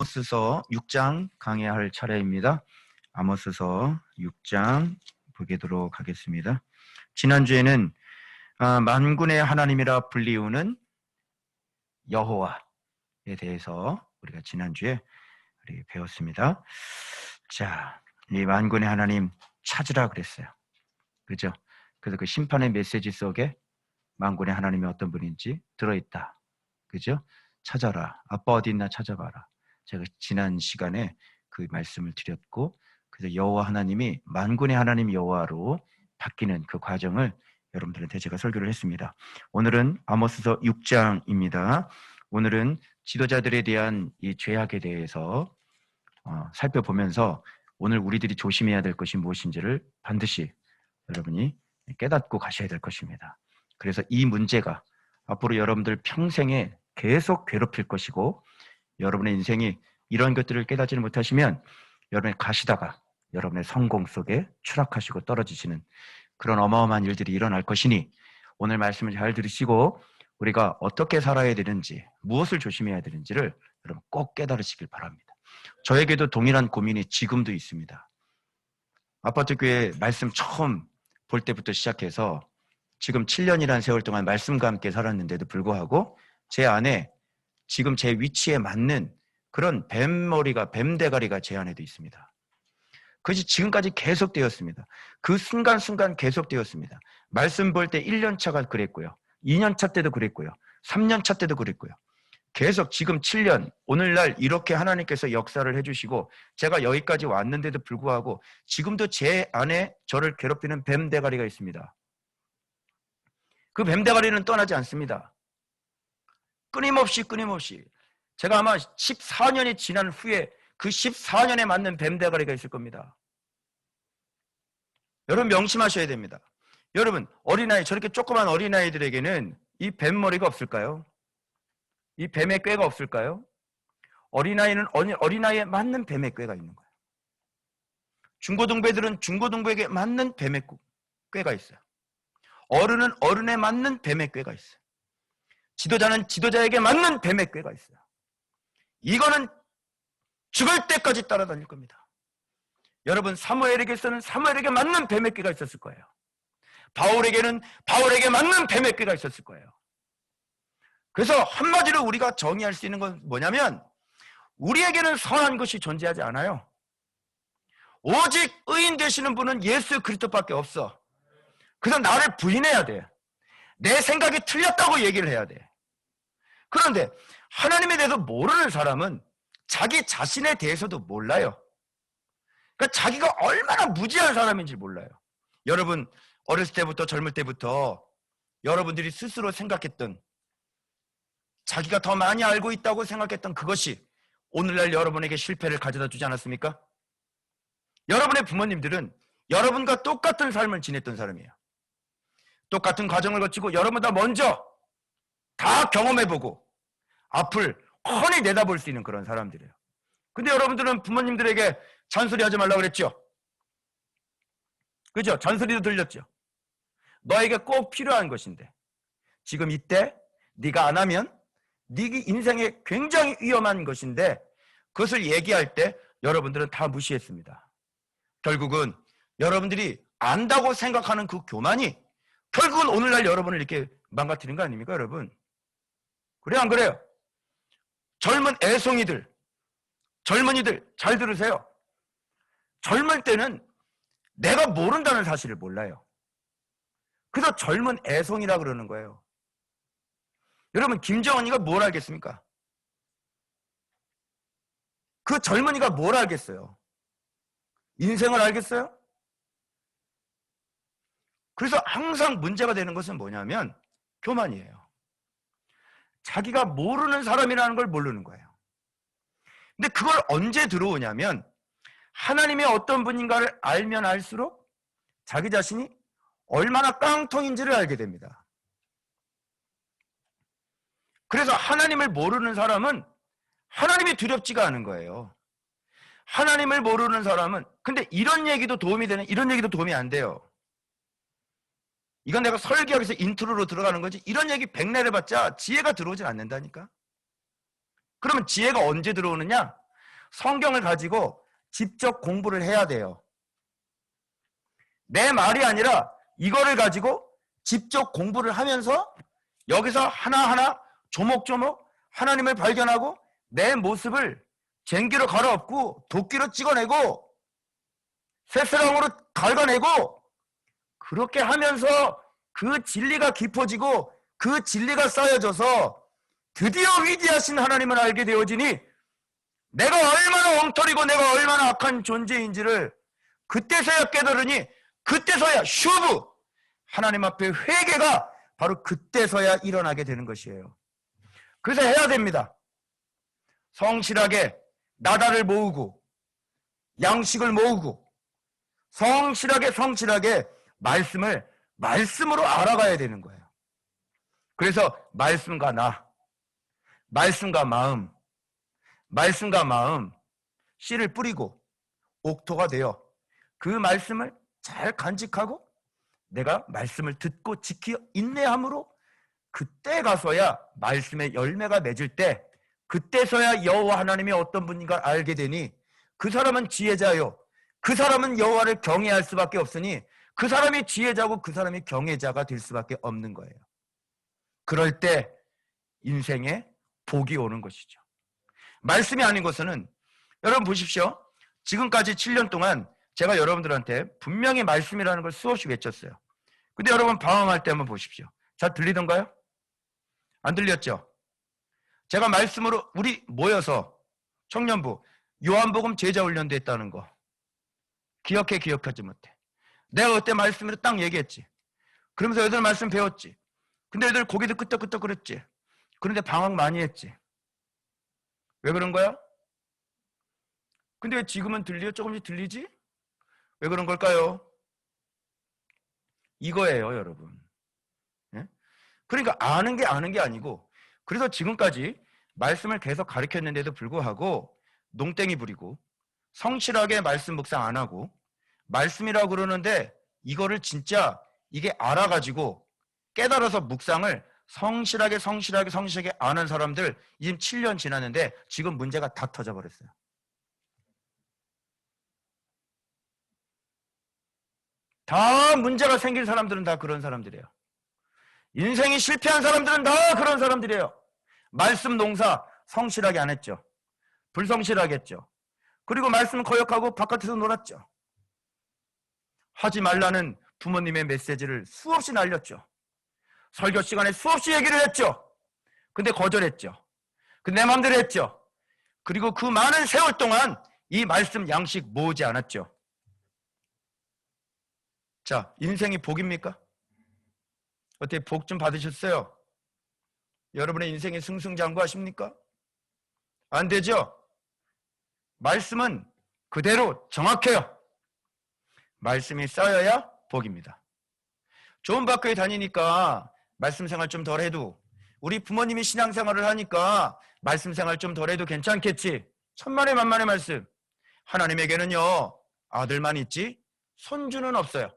아모스서 6장 강의할 차례입니다. 아모스서 6장 보도록 하겠습니다. 지난주에는 만군의 하나님이라 불리우는 여호와에 대해서 우리가 지난주에 배웠습니다. 자, 이 만군의 하나님 찾으라 그랬어요. 그죠? 그래서 그 심판의 메시지 속에 만군의 하나님이 어떤 분인지 들어있다. 그죠? 찾아라. 아빠 어디 있나 찾아봐라. 제가 지난 시간에 그 말씀을 드렸고, 그래서 여호와 하나님이 만군의 하나님 여호와로 바뀌는 그 과정을 여러분들한테 제가 설교를 했습니다. 오늘은 아모스서 6장입니다. 오늘은 지도자들에 대한 이 죄악에 대해서 살펴보면서 오늘 우리들이 조심해야 될 것이 무엇인지를 반드시 여러분이 깨닫고 가셔야 될 것입니다. 그래서 이 문제가 앞으로 여러분들 평생에 계속 괴롭힐 것이고, 여러분의 인생이 이런 것들을 깨닫지 못하시면 여러분이 가시다가 여러분의 성공 속에 추락하시고 떨어지시는 그런 어마어마한 일들이 일어날 것이니, 오늘 말씀을 잘 들으시고 우리가 어떻게 살아야 되는지, 무엇을 조심해야 되는지를 여러분 꼭 깨달으시길 바랍니다. 저에게도 동일한 고민이 지금도 있습니다. 아파트교회 말씀 처음 볼 때부터 시작해서 지금 7년이라는 세월 동안 말씀과 함께 살았는데도 불구하고 제 안에 지금 제 위치에 맞는 그런 뱀머리가, 뱀대가리가 제 안에도 있습니다. 그것이 지금까지 계속되었습니다. 그 순간순간 계속되었습니다. 말씀 볼 때 1년차가 그랬고요. 2년차 때도 그랬고요. 3년차 때도 그랬고요. 계속 지금 7년, 오늘날 이렇게 하나님께서 역사를 해주시고 제가 여기까지 왔는데도 불구하고 지금도 제 안에 저를 괴롭히는 뱀대가리가 있습니다. 그 뱀대가리는 떠나지 않습니다. 끊임없이 제가 아마 14년이 지난 후에 그 14년에 맞는 뱀대가리가 있을 겁니다. 여러분 명심하셔야 됩니다. 여러분 어린아이, 저렇게 조그만 어린아이들에게는 이 뱀머리가 없을까요? 이 뱀의 꾀가 없을까요? 어린아이는 어린아이에 맞는 뱀의 꾀가 있는 거예요. 중고등부애들은 중고등부에게 맞는 뱀의 꾀가 있어요. 어른은 어른에 맞는 뱀의 꾀가 있어요. 지도자는 지도자에게 맞는 뱀의 꾀가 있어요. 이거는 죽을 때까지 따라다닐 겁니다. 여러분 사무엘에게서는 사무엘에게 맞는 뱀의 꾀가 있었을 거예요. 바울에게는 바울에게 맞는 뱀의 꾀가 있었을 거예요. 그래서 한마디로 우리가 정의할 수 있는 건 뭐냐면, 우리에게는 선한 것이 존재하지 않아요. 오직 의인 되시는 분은 예수 그리스도밖에 없어. 그래서 나를 부인해야 돼. 내 생각이 틀렸다고 얘기를 해야 돼. 그런데 하나님에 대해서 모르는 사람은 자기 자신에 대해서도 몰라요. 그러니까 자기가 얼마나 무지한 사람인지 몰라요. 여러분 어렸을 때부터 젊을 때부터 여러분들이 스스로 생각했던, 자기가 더 많이 알고 있다고 생각했던 그것이 오늘날 여러분에게 실패를 가져다 주지 않았습니까? 여러분의 부모님들은 여러분과 똑같은 삶을 지냈던 사람이에요. 똑같은 과정을 거치고 여러분보다 먼저 다 경험해보고 앞을 훤히 내다볼 수 있는 그런 사람들이에요. 근데 여러분들은 부모님들에게 잔소리하지 말라고 그랬죠? 그죠? 잔소리도 들렸죠? 너에게 꼭 필요한 것인데 지금 이때 네가 안 하면 네 인생에 굉장히 위험한 것인데 그것을 얘기할 때 여러분들은 다 무시했습니다. 결국은 여러분들이 안다고 생각하는 그 교만이 결국은 오늘날 여러분을 이렇게 망가뜨리는 거 아닙니까, 여러분? 그래요, 안 그래요? 젊은 애송이들, 젊은이들 잘 들으세요. 젊을 때는 내가 모른다는 사실을 몰라요. 그래서 젊은 애송이라 그러는 거예요. 여러분 김정은이가 뭘 알겠습니까? 그 젊은이가 뭘 알겠어요? 인생을 알겠어요? 그래서 항상 문제가 되는 것은 뭐냐면 교만이에요. 자기가 모르는 사람이라는 걸 모르는 거예요. 근데 그걸 언제 들어오냐면 하나님이 어떤 분인가를 알면 알수록 자기 자신이 얼마나 깡통인지를 알게 됩니다. 그래서 하나님을 모르는 사람은 하나님이 두렵지가 않은 거예요. 하나님을 모르는 사람은, 근데 이런 얘기도 도움이 되는, 이런 얘기도 도움이 안 돼요. 이건 내가 설교하기 위해서 인트로로 들어가는 거지, 이런 얘기 백날 해봤자 지혜가 들어오진 않는다니까. 그러면 지혜가 언제 들어오느냐? 성경을 가지고 직접 공부를 해야 돼요. 내 말이 아니라 이거를 가지고 직접 공부를 하면서 여기서 하나하나 조목조목 하나님을 발견하고 내 모습을 쟁기로 갈아엎고 도끼로 찍어내고 쇠사랑으로 갉아내고 그렇게 하면서 그 진리가 깊어지고 그 진리가 쌓여져서 드디어 위대하신 하나님을 알게 되어지니 내가 얼마나 엉터리고 내가 얼마나 악한 존재인지를 그때서야 깨달으니 그때서야 슈브 하나님 앞에 회개가 바로 그때서야 일어나게 되는 것이에요. 그래서 해야 됩니다. 성실하게 나달을 모으고 양식을 모으고 성실하게 말씀으로 알아가야 되는 거예요. 그래서 말씀과 나, 말씀과 마음 씨를 뿌리고 옥토가 되어 그 말씀을 잘 간직하고 내가 말씀을 듣고 지키어 인내함으로 그때 가서야 말씀의 열매가 맺을 때 그때서야 여호와 하나님이 어떤 분인가 알게 되니 그 사람은 지혜자요 그 사람은 여호와를 경외할 수밖에 없으니 그 사람이 지혜자고 그 사람이 경외자가 될 수밖에 없는 거예요. 그럴 때 인생에 복이 오는 것이죠. 말씀이 아닌 것은 여러분 보십시오. 지금까지 7년 동안 제가 여러분들한테 분명히 말씀이라는 걸 수없이 외쳤어요. 근데 여러분 방황할 때 한번 보십시오. 잘 들리던가요? 안 들렸죠? 제가 말씀으로 우리 모여서 청년부 요한복음 제자훈련대 했다는 거 기억하지 못해. 내가 그때 말씀으로 딱 얘기했지. 그러면서 애들 말씀 배웠지. 근데 애들 고개도 끄덕끄덕 그랬지. 그런데 방황 많이 했지. 왜 그런 거야? 근데 왜 지금은 들려? 조금씩 들리지? 왜 그런 걸까요? 이거예요, 여러분. 예? 그러니까 아는 게 아니고 그래서 지금까지 말씀을 계속 가르쳤는데도 불구하고 농땡이 부리고 성실하게 말씀 묵상 안 하고 말씀이라고 그러는데 이거를 진짜 이게 알아가지고 깨달아서 묵상을 성실하게 아는 사람들 지금 7년 지났는데 지금 문제가 다 터져버렸어요. 다 문제가 생길 사람들은 다 그런 사람들이에요. 인생이 실패한 사람들은 다 그런 사람들이에요. 말씀 농사 성실하게 안 했죠. 불성실하게 했죠. 그리고 말씀 거역하고 바깥에서 놀았죠. 하지 말라는 부모님의 메시지를 수없이 날렸죠. 설교 시간에 수없이 얘기를 했죠. 근데 거절했죠. 근데 내 마음대로 했죠. 그리고 그 많은 세월 동안 이 말씀 양식 모으지 않았죠. 자, 인생이 복입니까? 어떻게 복 좀 받으셨어요? 여러분의 인생이 승승장구하십니까? 안 되죠? 말씀은 그대로 정확해요. 말씀이 쌓여야 복입니다. 좋은 학교에 다니니까 말씀 생활 좀 덜 해도 우리 부모님이 신앙생활을 하니까 말씀 생활 좀 덜 해도 괜찮겠지. 천만의 만만의 말씀. 하나님에게는요 아들만 있지 손주는 없어요.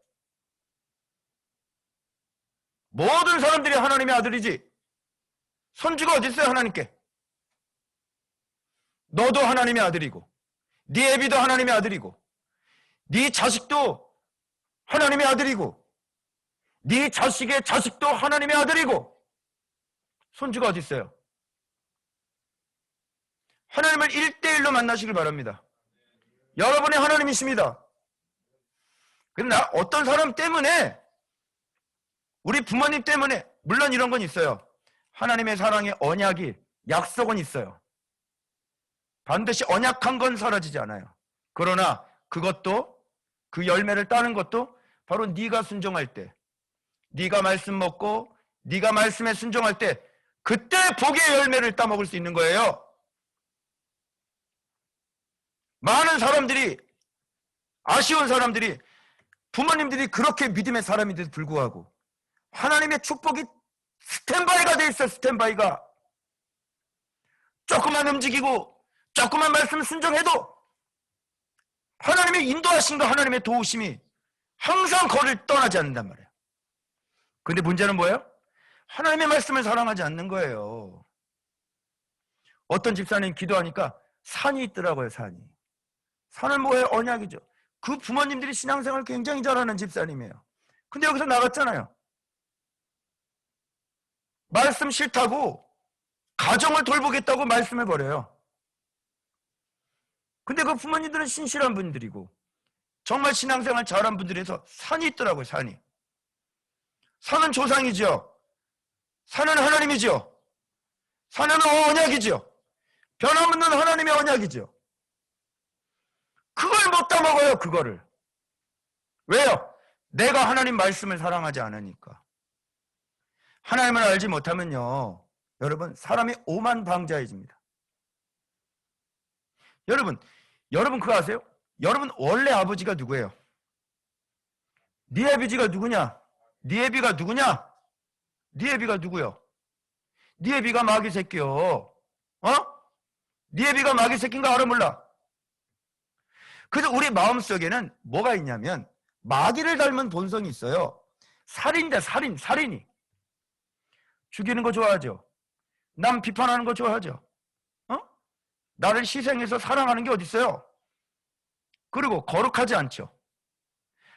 모든 사람들이 하나님의 아들이지 손주가 어디 있어요? 하나님께. 너도 하나님의 아들이고 네 애비도 하나님의 아들이고 네 자식도 하나님의 아들이고 네 자식의 자식도 하나님의 아들이고 손주가 어디 있어요? 하나님을 1대1로 만나시길 바랍니다. 여러분의 하나님이십니다. 그러나 어떤 사람 때문에 우리 부모님 때문에 물론 이런 건 있어요. 하나님의 사랑의 언약이 약속은 있어요. 반드시 언약한 건 사라지지 않아요. 그러나 그것도 그 열매를 따는 것도 바로 네가 순종할 때 네가 말씀 먹고 네가 말씀에 순종할 때 그때 복의 열매를 따먹을 수 있는 거예요. 많은 사람들이 아쉬운 사람들이 부모님들이 그렇게 믿음의 사람인데도 불구하고 하나님의 축복이 스탠바이가 돼 있어. 스탠바이가 조금만 움직이고 조금만 말씀 순종해도 하나님의 인도하심과 하나님의 도우심이 항상 거리를 떠나지 않는단 말이에요. 근데 문제는 뭐예요? 하나님의 말씀을 사랑하지 않는 거예요. 어떤 집사님 기도하니까 산이 있더라고요. 산은 뭐예요? 언약이죠. 그 부모님들이 신앙생활 굉장히 잘하는 집사님이에요. 근데 여기서 나갔잖아요. 말씀 싫다고 가정을 돌보겠다고 말씀을 버려요. 근데 그 부모님들은 신실한 분들이고 정말 신앙생활 잘한 분들에서 산이 있더라고요. 산은 조상이죠. 산은 하나님이죠. 산은 언약이죠. 변함없는 하나님의 언약이죠. 그걸 못 따먹어요. 그거를. 왜요? 내가 하나님 말씀을 사랑하지 않으니까. 하나님을 알지 못하면요, 여러분, 사람이 오만방자해집니다. 여러분 그거 아세요? 여러분 원래 아버지가 누구예요? 네 아버지가 누구냐? 네 애비가 누구냐? 네 애비가 누구요? 네 애비가 마귀 새끼요. 네 애비가 마귀 새끼인 거 알아 몰라? 그래서 우리 마음속에는 뭐가 있냐면 마귀를 닮은 본성이 있어요. 살인이. 죽이는 거 좋아하죠. 남 비판하는 거 좋아하죠. 나를 희생해서 사랑하는 게 어디 있어요? 그리고 거룩하지 않죠.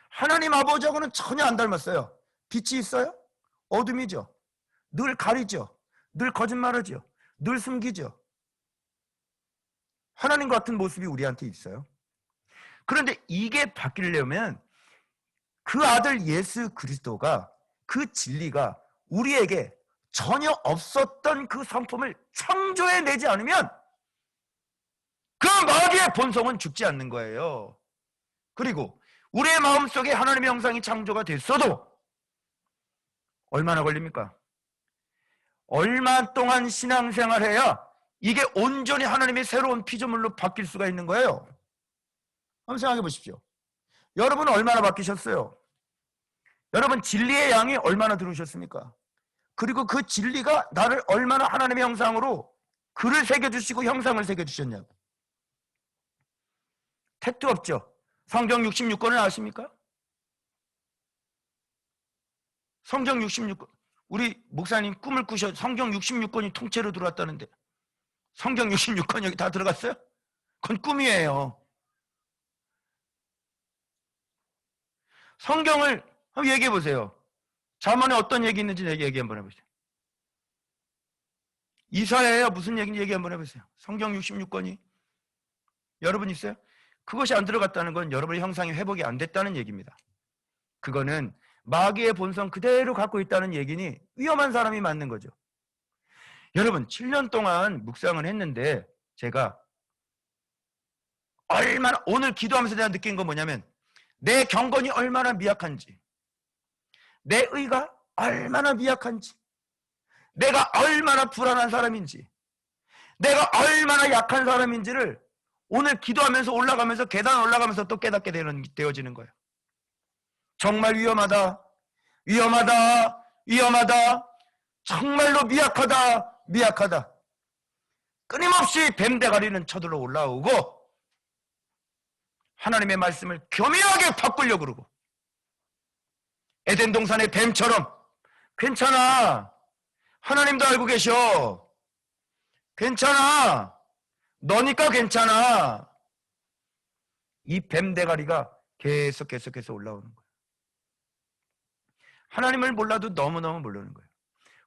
하나님 아버지하고는 전혀 안 닮았어요. 빛이 있어요? 어둠이죠. 늘 가리죠. 늘 거짓말하죠. 늘 숨기죠. 하나님 같은 모습이 우리한테 있어요. 그런데 이게 바뀌려면 그 아들 예수 그리스도가, 그 진리가 우리에게 전혀 없었던 그 성품을 창조해내지 않으면 그 마귀의 본성은 죽지 않는 거예요. 그리고 우리의 마음속에 하나님의 형상이 창조가 됐어도 얼마나 걸립니까? 얼마 동안 신앙생활해야 이게 온전히 하나님의 새로운 피조물로 바뀔 수가 있는 거예요. 한번 생각해 보십시오. 여러분은 얼마나 바뀌셨어요? 여러분 진리의 양이 얼마나 들어오셨습니까? 그리고 그 진리가 나를 얼마나 하나님의 형상으로 글을 새겨주시고 형상을 새겨주셨냐고. 택도 없죠. 성경 66권을 아십니까? 성경 66권. 우리 목사님 꿈을 꾸셔 성경 66권이 통째로 들어왔다는데 성경 66권 여기 다 들어갔어요? 그건 꿈이에요. 성경을 한번 얘기해 보세요. 잠언에 어떤 얘기 있는지 얘기 한번 해보세요. 이사야에 무슨 얘기인지 얘기 한번 해보세요. 성경 66권이 여러분 있어요? 그것이 안 들어갔다는 건 여러분의 형상이 회복이 안 됐다는 얘기입니다. 그거는 마귀의 본성 그대로 갖고 있다는 얘기니 위험한 사람이 맞는 거죠. 여러분 7년 동안 묵상을 했는데 제가 얼마나 오늘 기도하면서 내가 느낀 건 뭐냐면 내 경건이 얼마나 미약한지, 내 의가 얼마나 미약한지, 내가 얼마나 불안한 사람인지, 내가 얼마나 약한 사람인지를 오늘 기도하면서 올라가면서 계단 올라가면서 또 깨닫게 되어지는 거예요. 정말 위험하다. 정말로 미약하다. 끊임없이 뱀대가리는 쳐들어 올라오고 하나님의 말씀을 교묘하게 바꾸려고 그러고 에덴 동산의 뱀처럼 괜찮아. 하나님도 알고 계셔. 괜찮아. 너니까 괜찮아. 이 뱀대가리가 계속해서 올라오는 거예요. 하나님을 몰라도 너무너무 모르는 거예요.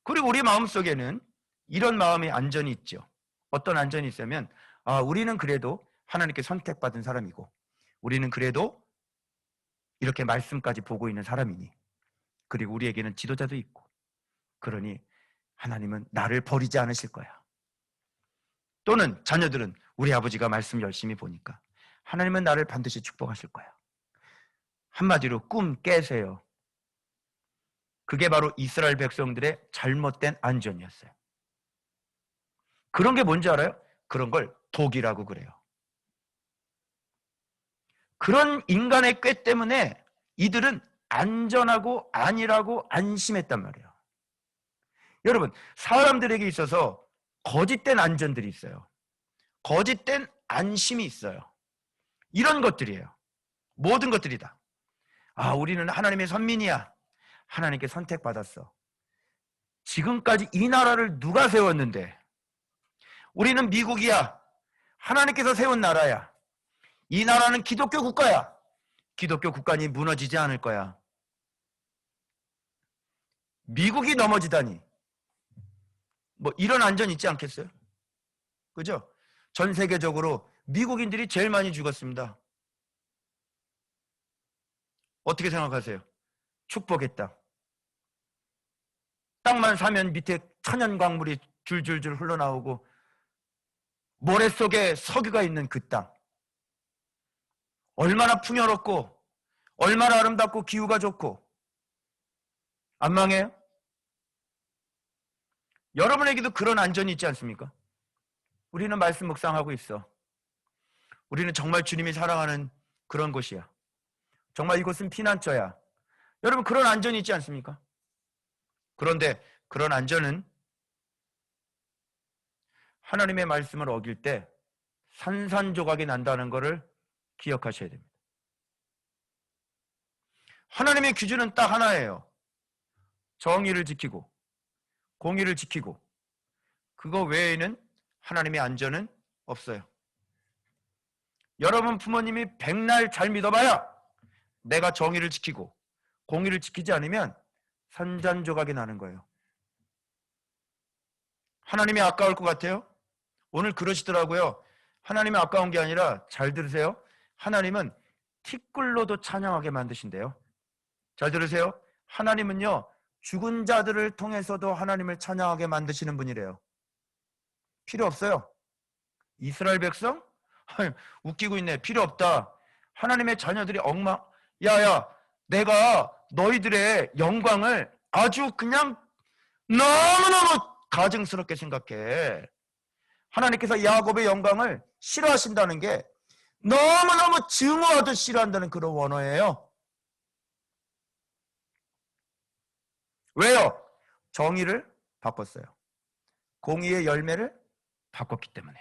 그리고 우리 마음속에는 이런 마음의 안전이 있죠. 어떤 안전이 있으면 우리는 그래도 하나님께 선택받은 사람이고 우리는 그래도 이렇게 말씀까지 보고 있는 사람이니 그리고 우리에게는 지도자도 있고 그러니 하나님은 나를 버리지 않으실 거야. 또는 자녀들은 우리 아버지가 말씀 열심히 보니까 하나님은 나를 반드시 축복하실 거야. 한마디로 꿈 깨세요. 그게 바로 이스라엘 백성들의 잘못된 안전이었어요. 그런 게 뭔지 알아요? 그런 걸 독이라고 그래요. 그런 인간의 꾀 때문에 이들은 안전하고 안일하고 안심했단 말이에요. 여러분, 사람들에게 있어서 거짓된 안전들이 있어요. 거짓된 안심이 있어요. 이런 것들이에요. 모든 것들이다. 우리는 하나님의 선민이야. 하나님께 선택받았어. 지금까지 이 나라를 누가 세웠는데 우리는 미국이야. 하나님께서 세운 나라야. 이 나라는 기독교 국가야. 기독교 국가니 무너지지 않을 거야. 미국이 넘어지다니. 뭐 이런 안전 있지 않겠어요? 그죠? 전 세계적으로 미국인들이 제일 많이 죽었습니다. 어떻게 생각하세요? 축복의 땅. 땅만 사면 밑에 천연 광물이 줄줄줄 흘러나오고 모래 속에 석유가 있는 그 땅. 얼마나 풍요롭고 얼마나 아름답고 기후가 좋고 안 망해요? 여러분에게도 그런 안전이 있지 않습니까? 우리는 말씀 묵상하고 있어. 우리는 정말 주님이 사랑하는 그런 곳이야. 정말 이곳은 피난처야. 여러분 그런 안전이 있지 않습니까? 그런데 그런 안전은 하나님의 말씀을 어길 때 산산조각이 난다는 것을 기억하셔야 됩니다. 하나님의 기준은 딱 하나예요. 정의를 지키고 공의를 지키고 그거 외에는 하나님의 안전은 없어요. 여러분 부모님이 백날 잘 믿어봐야 내가 정의를 지키고 공의를 지키지 않으면 산산조각이 나는 거예요. 하나님이 아까울 것 같아요? 오늘 그러시더라고요. 하나님이 아까운 게 아니라 잘 들으세요. 하나님은 티끌로도 찬양하게 만드신대요. 잘 들으세요. 하나님은요 죽은 자들을 통해서도 하나님을 찬양하게 만드시는 분이래요. 필요 없어요. 이스라엘 백성? 웃기고 있네. 필요 없다. 하나님의 자녀들이 야야 내가 너희들의 영광을 아주 그냥 너무너무 가증스럽게 생각해. 하나님께서 야곱의 영광을 싫어하신다는 게 너무너무 증오하듯 싫어한다는 그런 원어예요. 왜요? 정의를 바꿨어요. 공의의 열매를 바꿨기 때문에.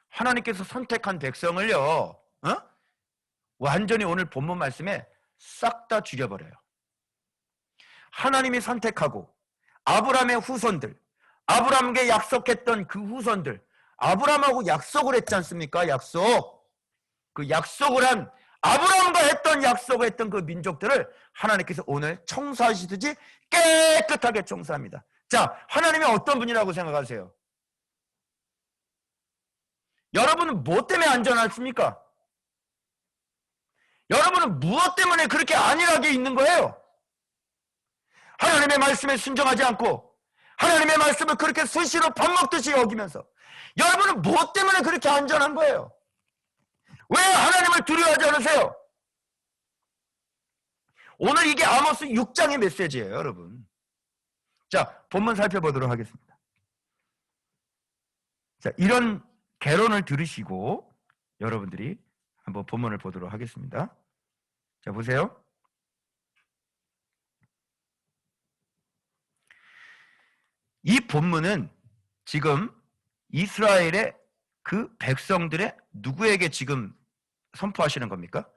하나님께서 선택한 백성을요 완전히 오늘 본문 말씀에 싹 다 죽여버려요. 하나님이 선택하고 아브라함의 후손들, 아브라함에게 약속했던 그 후손들, 아브라함하고 약속을 했지 않습니까? 약속. 그 약속을 한 아브라함과 했던 약속을 했던 그 민족들을 하나님께서 오늘 청소하시듯이 깨끗하게 청소합니다. 자, 하나님이 어떤 분이라고 생각하세요? 여러분은 무엇 때문에 안전하십니까? 여러분은 무엇 때문에 그렇게 안일하게 있는 거예요? 하나님의 말씀에 순종하지 않고 하나님의 말씀을 그렇게 수시로 밥 먹듯이 여기면서 여러분은 무엇 때문에 그렇게 안전한 거예요? 왜 하나님을 두려워하지 않으세요? 오늘 이게 아모스 6장의 메시지예요, 여러분. 자, 본문 살펴보도록 하겠습니다. 자, 이런 개론을 들으시고 여러분들이 한번 본문을 보도록 하겠습니다. 자, 보세요. 이 본문은 지금 이스라엘의 그 백성들의 누구에게 지금 선포하시는 겁니까?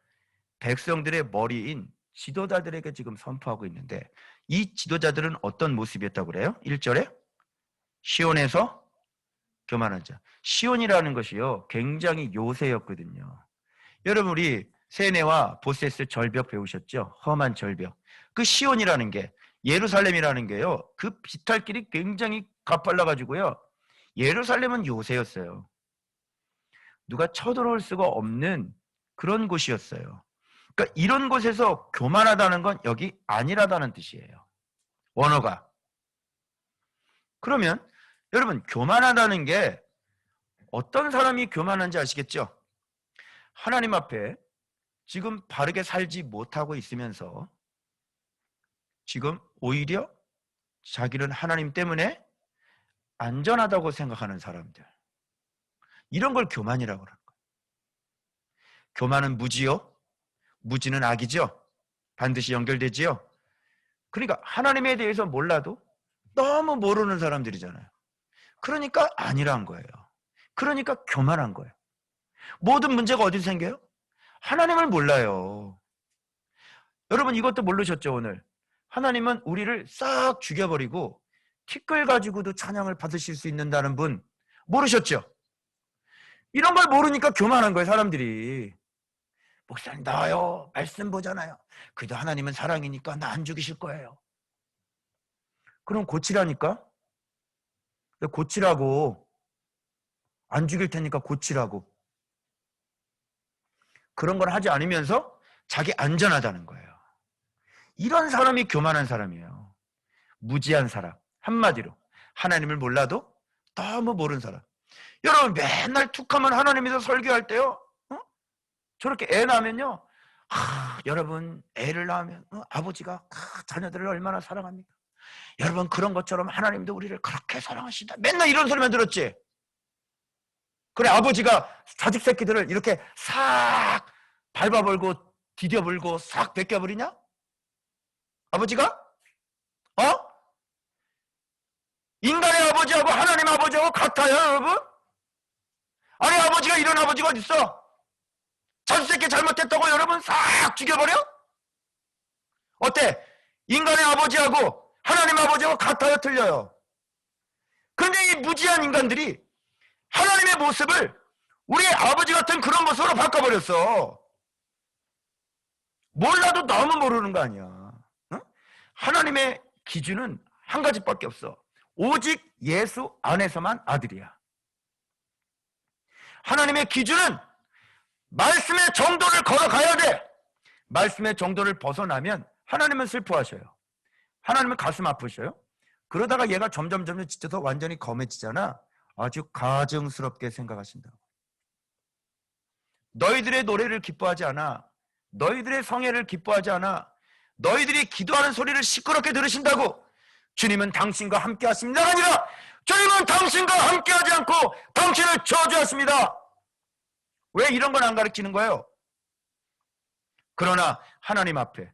백성들의 머리인 지도자들에게 지금 선포하고 있는데 이 지도자들은 어떤 모습이었다고 그래요? 1절에 시온에서 교만한 자. 시온이라는 것이요 굉장히 요새였거든요. 여러분 우리 세네와 보세스 절벽 배우셨죠? 험한 절벽. 그 시온이라는 게 예루살렘이라는 게요 그 비탈길이 굉장히 가팔라가지고요 예루살렘은 요새였어요. 누가 쳐들어올 수가 없는 그런 곳이었어요. 그러니까 이런 곳에서 교만하다는 건 여기 안일하다는 뜻이에요. 원어가. 그러면 여러분 교만하다는 게 어떤 사람이 교만한지 아시겠죠? 하나님 앞에 지금 바르게 살지 못하고 있으면서 지금 오히려 자기는 하나님 때문에 안전하다고 생각하는 사람들. 이런 걸 교만이라고 하는 거예요. 교만은 무지요. 무지는 악이죠. 반드시 연결되지요. 그러니까 하나님에 대해서 몰라도 너무 모르는 사람들이잖아요. 그러니까 안일한 거예요. 그러니까 교만한 거예요. 모든 문제가 어디서 생겨요? 하나님을 몰라요. 여러분 이것도 모르셨죠 오늘? 하나님은 우리를 싹 죽여버리고 티끌 가지고도 찬양을 받으실 수 있는다는 분 모르셨죠? 이런 걸 모르니까 교만한 거예요, 사람들이. 목사님, 나요. 말씀 보잖아요. 그래도 하나님은 사랑이니까 나 안 죽이실 거예요. 그럼 고치라니까? 고치라고. 안 죽일 테니까 고치라고. 그런 걸 하지 않으면서 자기 안전하다는 거예요. 이런 사람이 교만한 사람이에요. 무지한 사람. 한마디로 하나님을 몰라도 너무 모르는 사람. 여러분, 맨날 툭하면 하나님에서 설교할 때요, 저렇게 애 낳으면요, 여러분, 애를 낳으면 아버지가 자녀들을 얼마나 사랑합니까? 여러분, 그런 것처럼 하나님도 우리를 그렇게 사랑하신다. 맨날 이런 소리만 들었지. 그래, 아버지가 자식 새끼들을 이렇게 싹 밟아버리고 디뎌버리고 싹 벗겨버리냐? 아버지가? 인간의 아버지하고 하나님 아버지하고 같아요, 여러분? 아니, 아버지가 이런 아버지가 어딨어? 자식 새끼 잘못했다고 여러분 싹 죽여버려? 어때? 인간의 아버지하고 하나님 아버지하고 같아요, 틀려요? 그런데 이 무지한 인간들이 하나님의 모습을 우리 아버지 같은 그런 모습으로 바꿔버렸어. 몰라도 너무 모르는 거 아니야. 하나님의 기준은 한 가지밖에 없어. 오직 예수 안에서만 아들이야. 하나님의 기준은 말씀의 정도를 걸어가야 돼. 말씀의 정도를 벗어나면 하나님은 슬퍼하셔요. 하나님은 가슴 아프셔요. 그러다가 얘가 점점 지쳐서 완전히 검해지잖아. 아주 가증스럽게 생각하신다고. 너희들의 노래를 기뻐하지 않아. 너희들의 성회를 기뻐하지 않아. 너희들이 기도하는 소리를 시끄럽게 들으신다고. 주님은 당신과 함께 하십니다가 아니라 주님은 당신과 함께 하지 않고 당신을 저주하십니다. 왜 이런 건 안 가르치는 거예요? 그러나 하나님 앞에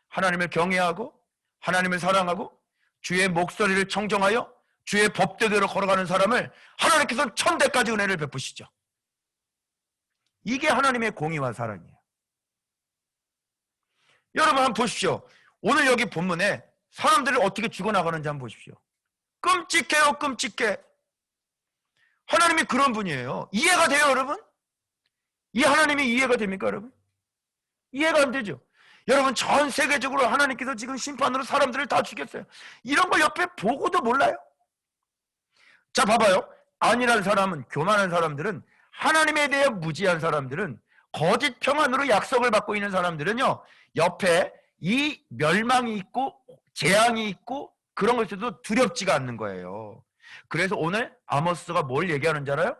하나님을 경외하고 하나님을 사랑하고 주의 목소리를 청정하여 주의 법대로 걸어가는 사람을 하나님께서는 천대까지 은혜를 베푸시죠. 이게 하나님의 공의와 사랑이에요. 여러분 한번 보십시오. 오늘 여기 본문에 사람들을 어떻게 죽어나가는지 한번 보십시오. 끔찍해요, 끔찍해. 하나님이 그런 분이에요. 이해가 돼요, 여러분? 이 하나님이 이해가 됩니까, 여러분? 이해가 안 되죠. 여러분, 전 세계적으로 하나님께서 지금 심판으로 사람들을 다 죽였어요. 이런 걸 옆에 보고도 몰라요. 자, 봐봐요. 안일한 사람은, 교만한 사람들은, 하나님에 대해 무지한 사람들은, 거짓 평안으로 약속을 받고 있는 사람들은요, 옆에 이 멸망이 있고 재앙이 있고 그런 것에도 두렵지가 않는 거예요. 그래서 오늘 아모스가 뭘 얘기하는 줄 알아요?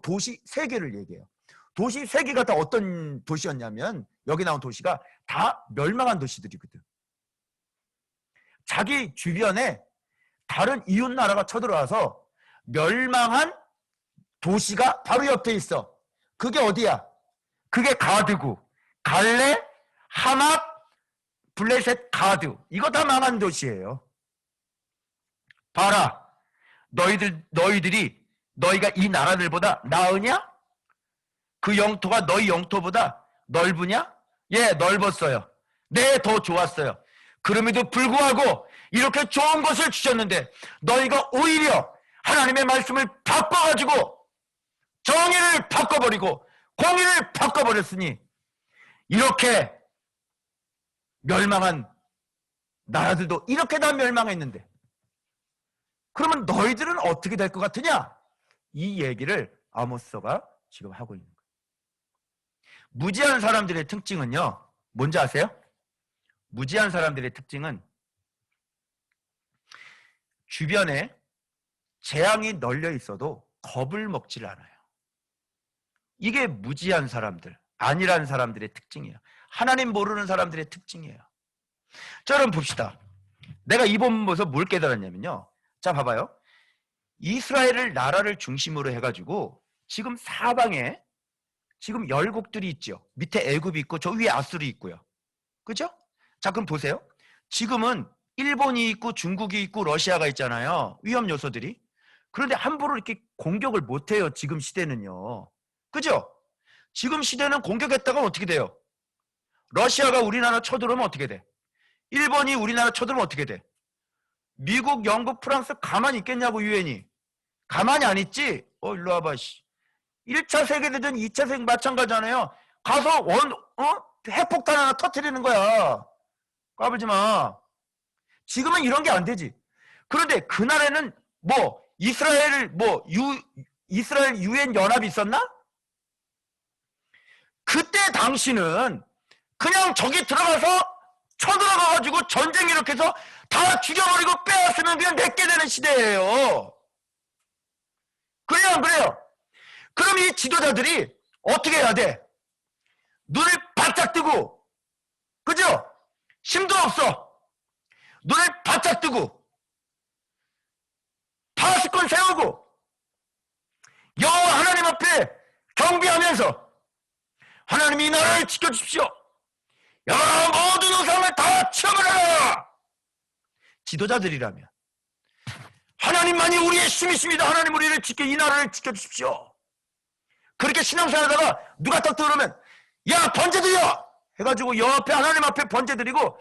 도시 3개를 얘기해요. 도시 3개가 다 어떤 도시였냐면 여기 나온 도시가 다 멸망한 도시들이거든. 자기 주변에 다른 이웃 나라가 쳐들어와서 멸망한 도시가 바로 옆에 있어. 그게 어디야? 그게 가드고 갈레, 하맛, 블레셋, 가드. 이거 다 망한 도시예요. 봐라. 너희가 이 나라들보다 나으냐? 그 영토가 너희 영토보다 넓으냐? 예, 넓었어요. 네, 더 좋았어요. 그럼에도 불구하고 이렇게 좋은 것을 주셨는데 너희가 오히려 하나님의 말씀을 바꿔가지고 정의를 바꿔버리고 공의를 바꿔버렸으니 이렇게 멸망한 나라들도 이렇게 다 멸망했는데 그러면 너희들은 어떻게 될 것 같으냐? 이 얘기를 아모스가 지금 하고 있는 거예요. 무지한 사람들의 특징은요, 뭔지 아세요? 무지한 사람들의 특징은 주변에 재앙이 널려 있어도 겁을 먹질 않아요. 이게 무지한 사람들, 안일한 사람들의 특징이에요. 하나님 모르는 사람들의 특징이에요. 자, 여러분 봅시다. 내가 이 본문 보면서 뭘 깨달았냐면요. 자, 봐봐요. 이스라엘을 나라를 중심으로 해가지고 지금 사방에 지금 열국들이 있죠. 밑에 애굽이 있고 저 위에 아수르이 있고요. 그죠? 자, 그럼 보세요. 지금은 일본이 있고 중국이 있고 러시아가 있잖아요. 위험 요소들이. 그런데 함부로 이렇게 공격을 못해요. 지금 시대는요. 그죠? 지금 시대는 공격했다가 어떻게 돼요? 러시아가 우리나라 쳐들어오면 어떻게 돼? 일본이 우리나라 쳐들어오면 어떻게 돼? 미국, 영국, 프랑스 가만히 있겠냐고, 유엔이. 가만히 안 있지? 일로 와봐, 씨. 1차 세계대전, 2차 세계 마찬가지잖아요. 가서 핵폭탄 하나 터뜨리는 거야. 까불지 마. 지금은 이런 게 안 되지. 그런데 그날에는 이스라엘 유엔 연합이 있었나? 그때 당시는 그냥 저기 들어가서 쳐들어가가지고 전쟁 이렇게 해서 다 죽여버리고 빼앗으면 그냥 내게 되는 시대예요. 그래요, 안 그래요? 그럼 이 지도자들이 어떻게 해야 돼? 눈을 바짝 뜨고, 그죠? 힘도 없어. 눈을 바짝 뜨고, 파수꾼 세우고, 여호와 하나님 앞에 경배하면서 하나님이 나를 지켜주십시오. 여호와 모든 우상을 다 치워버려라. 지도자들이라면 하나님만이 우리의 힘이십니다. 하나님 우리를 이 나라를 지켜주십시오. 그렇게 신앙생활하다가 누가 딱 들어오면 야 번제 드려 해가지고 여호와 앞에 하나님 앞에 번제 드리고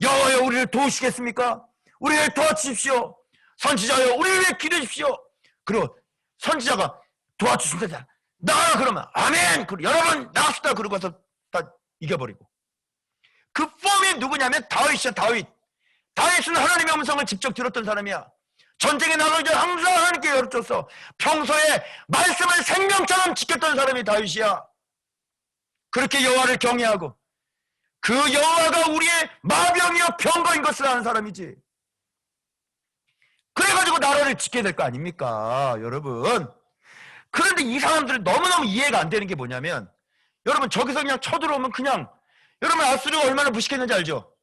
여호와여 우리를 도우시겠습니까? 우리를 도와주십시오. 선지자여 우리를 위해 기도해 주십시오. 그리고 선지자가 도와주십니다. 나가라 그러면 아멘. 그리고 여러분 나갑시다. 그러고 와서 다 이겨버리고. 그 폼이 누구냐면 다윗이야. 다윗은 하나님의 음성을 직접 들었던 사람이야. 전쟁에 나가서 항상 하나님께 여쭙어서 평소에 말씀을 생명처럼 지켰던 사람이 다윗이야. 그렇게 여호와를 경외하고 그 여호와가 우리의 마병이요 병거인 것을 아는 사람이지. 그래가지고 나라를 지켜야 될 거 아닙니까 여러분. 그런데 이 사람들은 너무너무 이해가 안 되는 게 뭐냐면 여러분 저기서 그냥 쳐들어오면 그냥 여러분 아수르가 얼마나 무식했는지 알죠?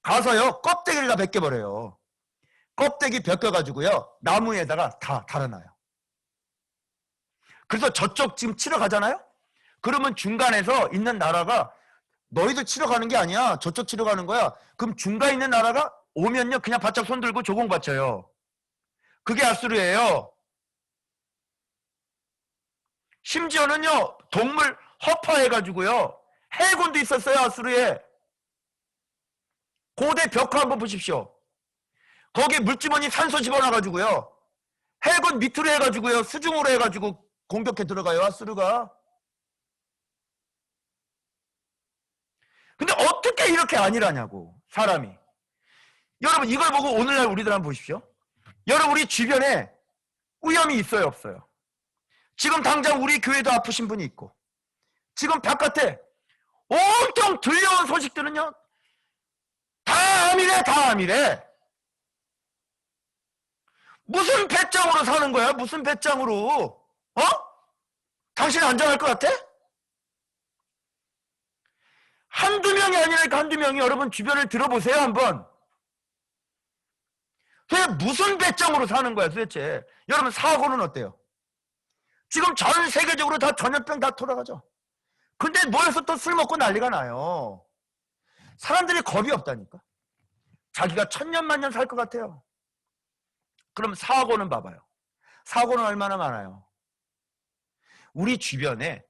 가서요 껍데기를 다 벗겨버려요. 껍데기 벗겨가지고요 나무에다가 다 달아놔요. 그래서 저쪽 지금 치러 가잖아요? 그러면 중간에서 있는 나라가 너희들 치러 가는 게 아니야. 저쪽 치러 가는 거야. 그럼 중간에 있는 나라가 오면요 그냥 바짝 손들고 조공 바쳐요. 그게 아수르예요. 심지어는요 동물 허파해가지고요 해군도 있었어요. 아수르에. 고대 벽화 한번 보십시오. 거기에 물주머니 산소 집어넣어가지고요 해군 밑으로 해가지고요 수중으로 해가지고 공격해 들어가요 아수르가. 근데 어떻게 이렇게 아니라냐고 사람이. 여러분 이걸 보고 오늘날 우리들 한번 보십시오. 여러분 우리 주변에 위험이 있어요 없어요? 지금 당장 우리 교회도 아프신 분이 있고 지금 바깥에 온통 들려온 소식들은요 다 암이래. 무슨 배짱으로 사는 거야? 무슨 배짱으로? 당신 안전할 것 같아? 한두 명이 아니라니까. 한두 명이. 여러분 주변을 들어보세요 한번. 그게 무슨 배짱으로 사는 거야 도대체. 여러분 사고는 어때요? 지금 전 세계적으로 다 전염병 다 돌아가죠. 근데 모여서 또 술 먹고 난리가 나요. 사람들이 겁이 없다니까. 자기가 천년만년 살 것 같아요. 그럼 사고는 봐봐요. 사고는 얼마나 많아요. 우리 주변에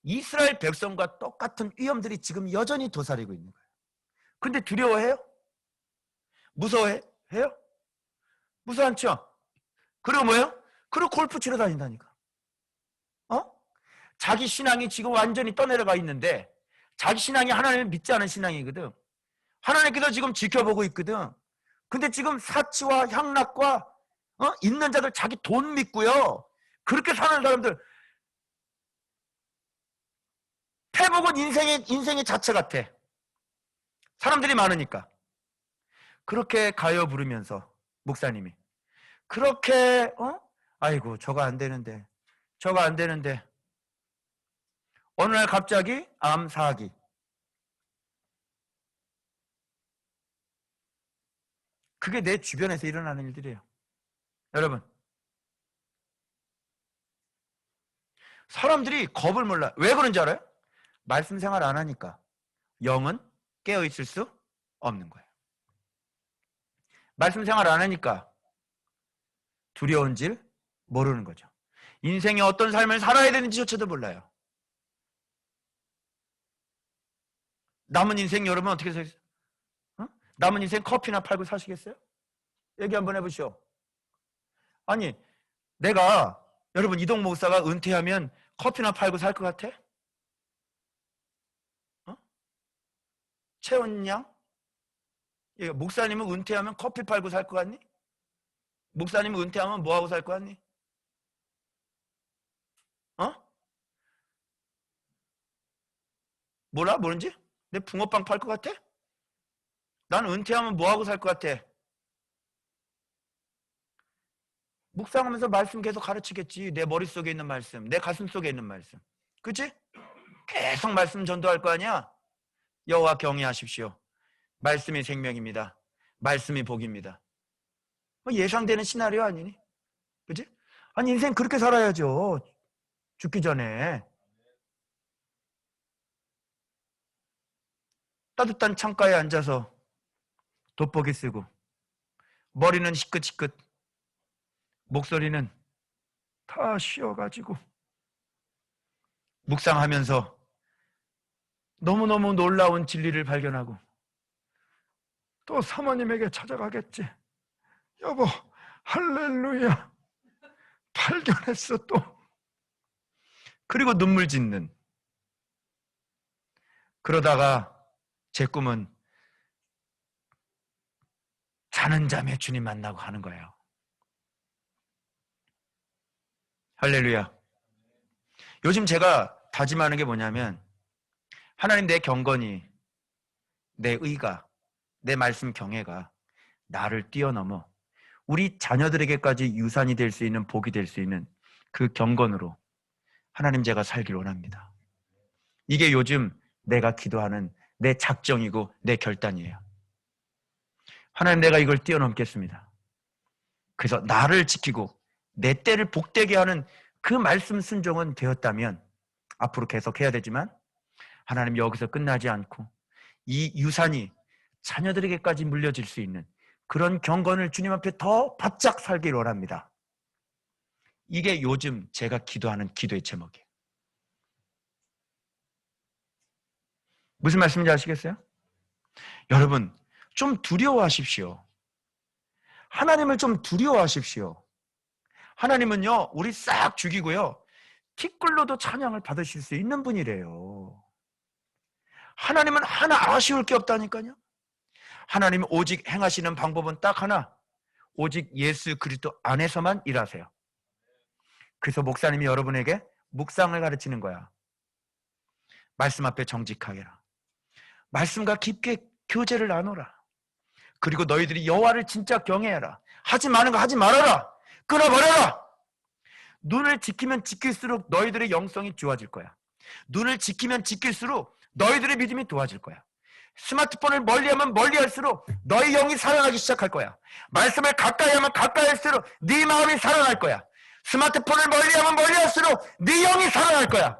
이스라엘 백성과 똑같은 위험들이 지금 여전히 도사리고 있는 거예요. 근데 두려워해요? 무서워해요? 무서워 않죠? 그리고 뭐예요? 그리고 골프 치러 다닌다니까. 자기 신앙이 지금 완전히 떠내려가 있는데 자기 신앙이 하나님을 믿지 않은 신앙이거든. 하나님께서 지금 지켜보고 있거든. 근데 지금 사치와 향락과 있는 자들 자기 돈 믿고요 그렇게 사는 사람들 회복은 인생의 자체 같아. 사람들이 많으니까. 그렇게 가요 부르면서 목사님이 그렇게 아이고 저거 안 되는데 어느 날 갑자기 암 사기. 그게 내 주변에서 일어나는 일들이에요. 여러분 사람들이 겁을 몰라. 왜 그런지 알아요? 말씀 생활 안 하니까 영은 깨어있을 수 없는 거예요. 말씀 생활 안 하니까 두려운 줄 모르는 거죠. 인생에 어떤 삶을 살아야 되는지조차도 몰라요. 남은 인생 여러분 어떻게 사세요? 남은 인생 커피나 팔고 사시겠어요? 얘기 한번 해보시오. 아니 내가 여러분 이동 목사가 은퇴하면 커피나 팔고 살 것 같아? 어? 채원 양? 목사님은 은퇴하면 커피 팔고 살 것 같니? 목사님은 은퇴하면 뭐하고 살 것 같니? 어? 뭐라? 뭐는지? 내 붕어빵 팔 것 같아? 난 은퇴하면 뭐하고 살 것 같아? 묵상하면서 말씀 계속 가르치겠지. 내 머릿속에 있는 말씀, 내 가슴 속에 있는 말씀. 그치? 계속 말씀 전도할 거 아니야? 여호와 경외하십시오. 말씀이 생명입니다. 말씀이 복입니다. 예상되는 시나리오 아니니? 그치? 아니, 인생 그렇게 살아야죠. 죽기 전에. 따뜻한 창가에 앉아서 돋보기 쓰고, 머리는 희끗희끗, 목소리는 다 쉬어가지고, 묵상하면서 너무너무 놀라운 진리를 발견하고, 또 사모님에게 찾아가겠지. 여보, 할렐루야. 발견했어, 또. 그리고 눈물 짓는. 그러다가 제 꿈은 자는 잠에 주님 만나고 하는 거예요. 할렐루야. 요즘 제가 다짐하는 게 뭐냐면, 하나님, 내 경건이, 내 의가, 내 말씀 경애가 나를 뛰어넘어 우리 자녀들에게까지 유산이 될 수 있는, 복이 될 수 있는 그 경건으로 하나님, 제가 살길 원합니다. 이게 요즘 내가 기도하는 내 작정이고 내 결단이에요. 하나님, 내가 이걸 뛰어넘겠습니다. 그래서 나를 지키고 내 때를 복되게 하는 그 말씀 순종은 되었다면 앞으로 계속 해야 되지만, 하나님, 여기서 끝나지 않고 이 유산이 자녀들에게까지 물려질 수 있는 그런 경건을 주님 앞에 더 바짝 살길 원합니다. 이게 요즘 제가 기도하는 기도의 제목이에요. 무슨 말씀인지 아시겠어요? 여러분, 좀 두려워하십시오. 하나님을 좀 두려워하십시오. 하나님은요, 우리 싹 죽이고요, 티끌로도 찬양을 받으실 수 있는 분이래요. 하나님은 하나 아쉬울 게 없다니까요. 하나님은 오직 행하시는 방법은 딱 하나, 오직 예수 그리스도 안에서만 일하세요. 그래서 목사님이 여러분에게 묵상을 가르치는 거야. 말씀 앞에 정직하게 해라. 말씀과 깊게 교제를 나누라. 그리고 너희들이 여호와를 진짜 경외해라. 하지 마는 거 하지 말아라. 끊어버려라. 눈을 지키면 지킬수록 너희들의 영성이 좋아질 거야. 눈을 지키면 지킬수록 너희들의 믿음이 좋아질 거야. 스마트폰을 멀리하면 멀리할수록 너희 영이 살아나기 시작할 거야. 말씀을 가까이 하면 가까이 할수록 네 마음이 살아날 거야. 스마트폰을 멀리하면 멀리할수록 네 영이 살아날 거야.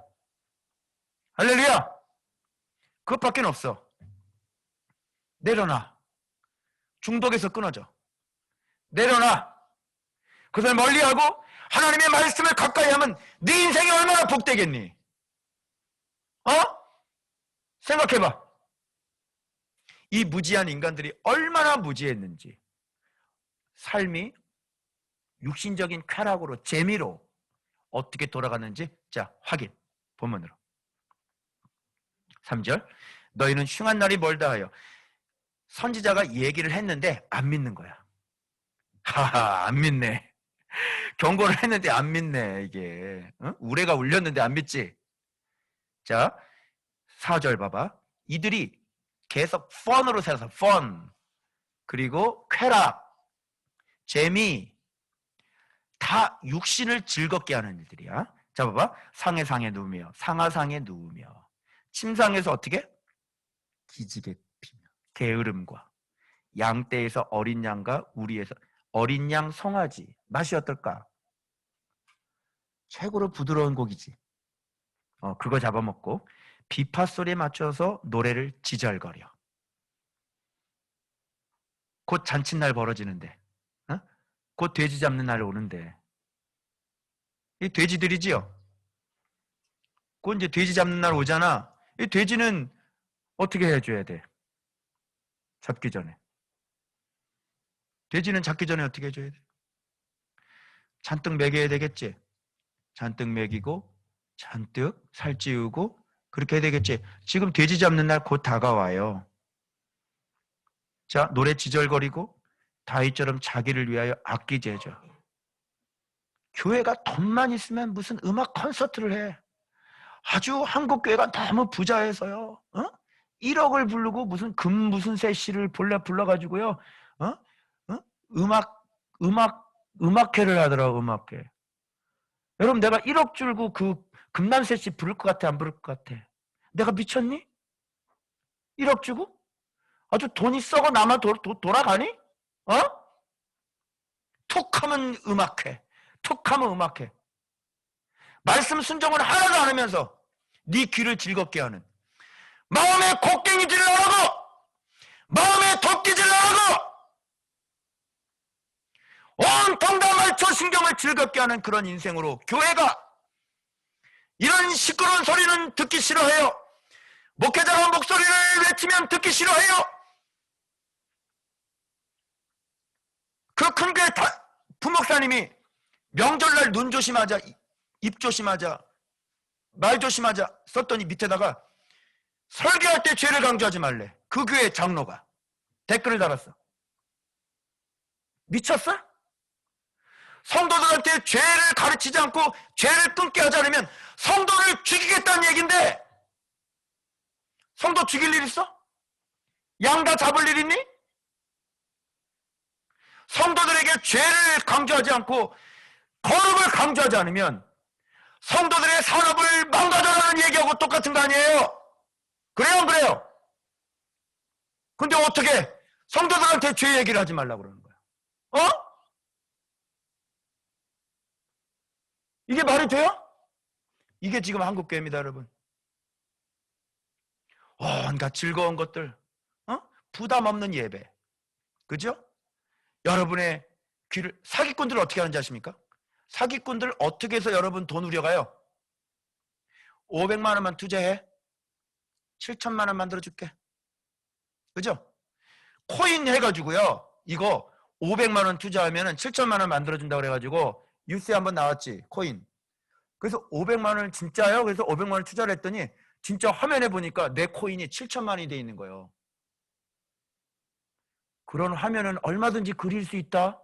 할렐루야. 그것밖에 없어. 내려놔. 중독에서 끊어져. 내려놔. 그것을 멀리하고 하나님의 말씀을 가까이 하면 네 인생이 얼마나 복되겠니? 어? 생각해봐. 이 무지한 인간들이 얼마나 무지했는지, 삶이 육신적인 쾌락으로, 재미로 어떻게 돌아갔는지, 자, 확인. 본문으로 3절. 너희는 흉한 날이 멀다 하여. 선지자가 얘기를 했는데 안 믿는 거야. 하하, 안 믿네. 경고를 했는데 안 믿네. 이게 우레가 울렸는데 안 믿지. 자, 4절 봐봐. 이들이 계속 펀으로 살아서, 펀, 그리고 쾌락, 재미, 다 육신을 즐겁게 하는 일들이야. 자, 봐봐. 상에 누우며, 상하상에 누우며, 침상에서 어떻게? 기지개 피며, 게으름과, 양떼에서 어린 양과 우리에서 어린 양 송아지. 맛이 어떨까? 최고로 부드러운 고기지. 그거 잡아먹고 비파 소리에 맞춰서 노래를 지절거려. 곧 잔칫날 벌어지는데, 곧 돼지 잡는 날 오는데, 이 돼지들이지요. 곧 이제 돼지 잡는 날 오잖아. 이 돼지는 어떻게 해줘야 돼? 잡기 전에. 돼지는 잡기 전에 어떻게 해줘야 돼? 잔뜩 먹여야 되겠지. 잔뜩 먹이고 잔뜩 살찌우고 그렇게 해야 되겠지. 지금 돼지 잡는 날 곧 다가와요. 자, 노래 지절거리고 다윗처럼 자기를 위하여 아끼재죠. 교회가 돈만 있으면 무슨 음악 콘서트를 해. 아주 한국 교회가 너무 부자해서요. 1억을 부르고 무슨 세시를 불러가지고요. 어? 어? 음악회를 하더라고, 음악회. 여러분, 내가 1억 줄고 그 금난세시 부를 것 같아, 안 부를 것 같아? 내가 미쳤니? 1억 주고? 아주 돈이 썩어 남아 돌아가니? 툭하면 음악회. 툭하면 음악회. 말씀 순종을 하나도 안 하면서 네 귀를 즐겁게 하는, 마음에 곡괭이질을 하고 마음에 도끼질을 하고 온통 다 말초 신경을 즐겁게 하는 그런 인생으로 교회가 이런 시끄러운 소리는 듣기 싫어해요. 목회자가 목소리를 외치면 듣기 싫어해요. 그 큰 교회 부목사님이 명절날 눈 조심하자, 입 조심하자, 말 조심하자 썼더니 밑에다가 설교할 때 죄를 강조하지 말래. 그 교회 장로가 댓글을 달았어. 미쳤어? 성도들한테 죄를 가르치지 않고 죄를 끊게 하지 않으면 성도를 죽이겠다는 얘기인데, 성도 죽일 일 있어? 양 다 잡을 일 있니? 성도들에게 죄를 강조하지 않고 거룩을 강조하지 않으면 성도들의 산업을 망가져라는 얘기하고 똑같은 거 아니에요? 그래요, 안 그래요? 근데 어떻게 성도들한테 죄 얘기를 하지 말라고 그러는 거야? 이게 말이 돼요? 이게 지금 한국교회입니다, 여러분. 온갖 즐거운 것들, 부담 없는 예배, 그죠? 여러분의 귀를, 사기꾼들 어떻게 하는지 아십니까? 사기꾼들 어떻게 해서 여러분 돈 우려가요? 500만 원만 투자해, 7천만 원 만들어줄게, 그죠? 코인 해가지고요, 이거 500만 원 투자하면 7천만 원 만들어준다고 그래가지고 뉴스에 한번 나왔지, 코인. 그래서 500만 원을 진짜요? 그래서 500만 원을 투자를 했더니 진짜 화면에 보니까 내 코인이 7천만 원이 돼 있는 거예요. 그런 화면은 얼마든지 그릴 수 있다.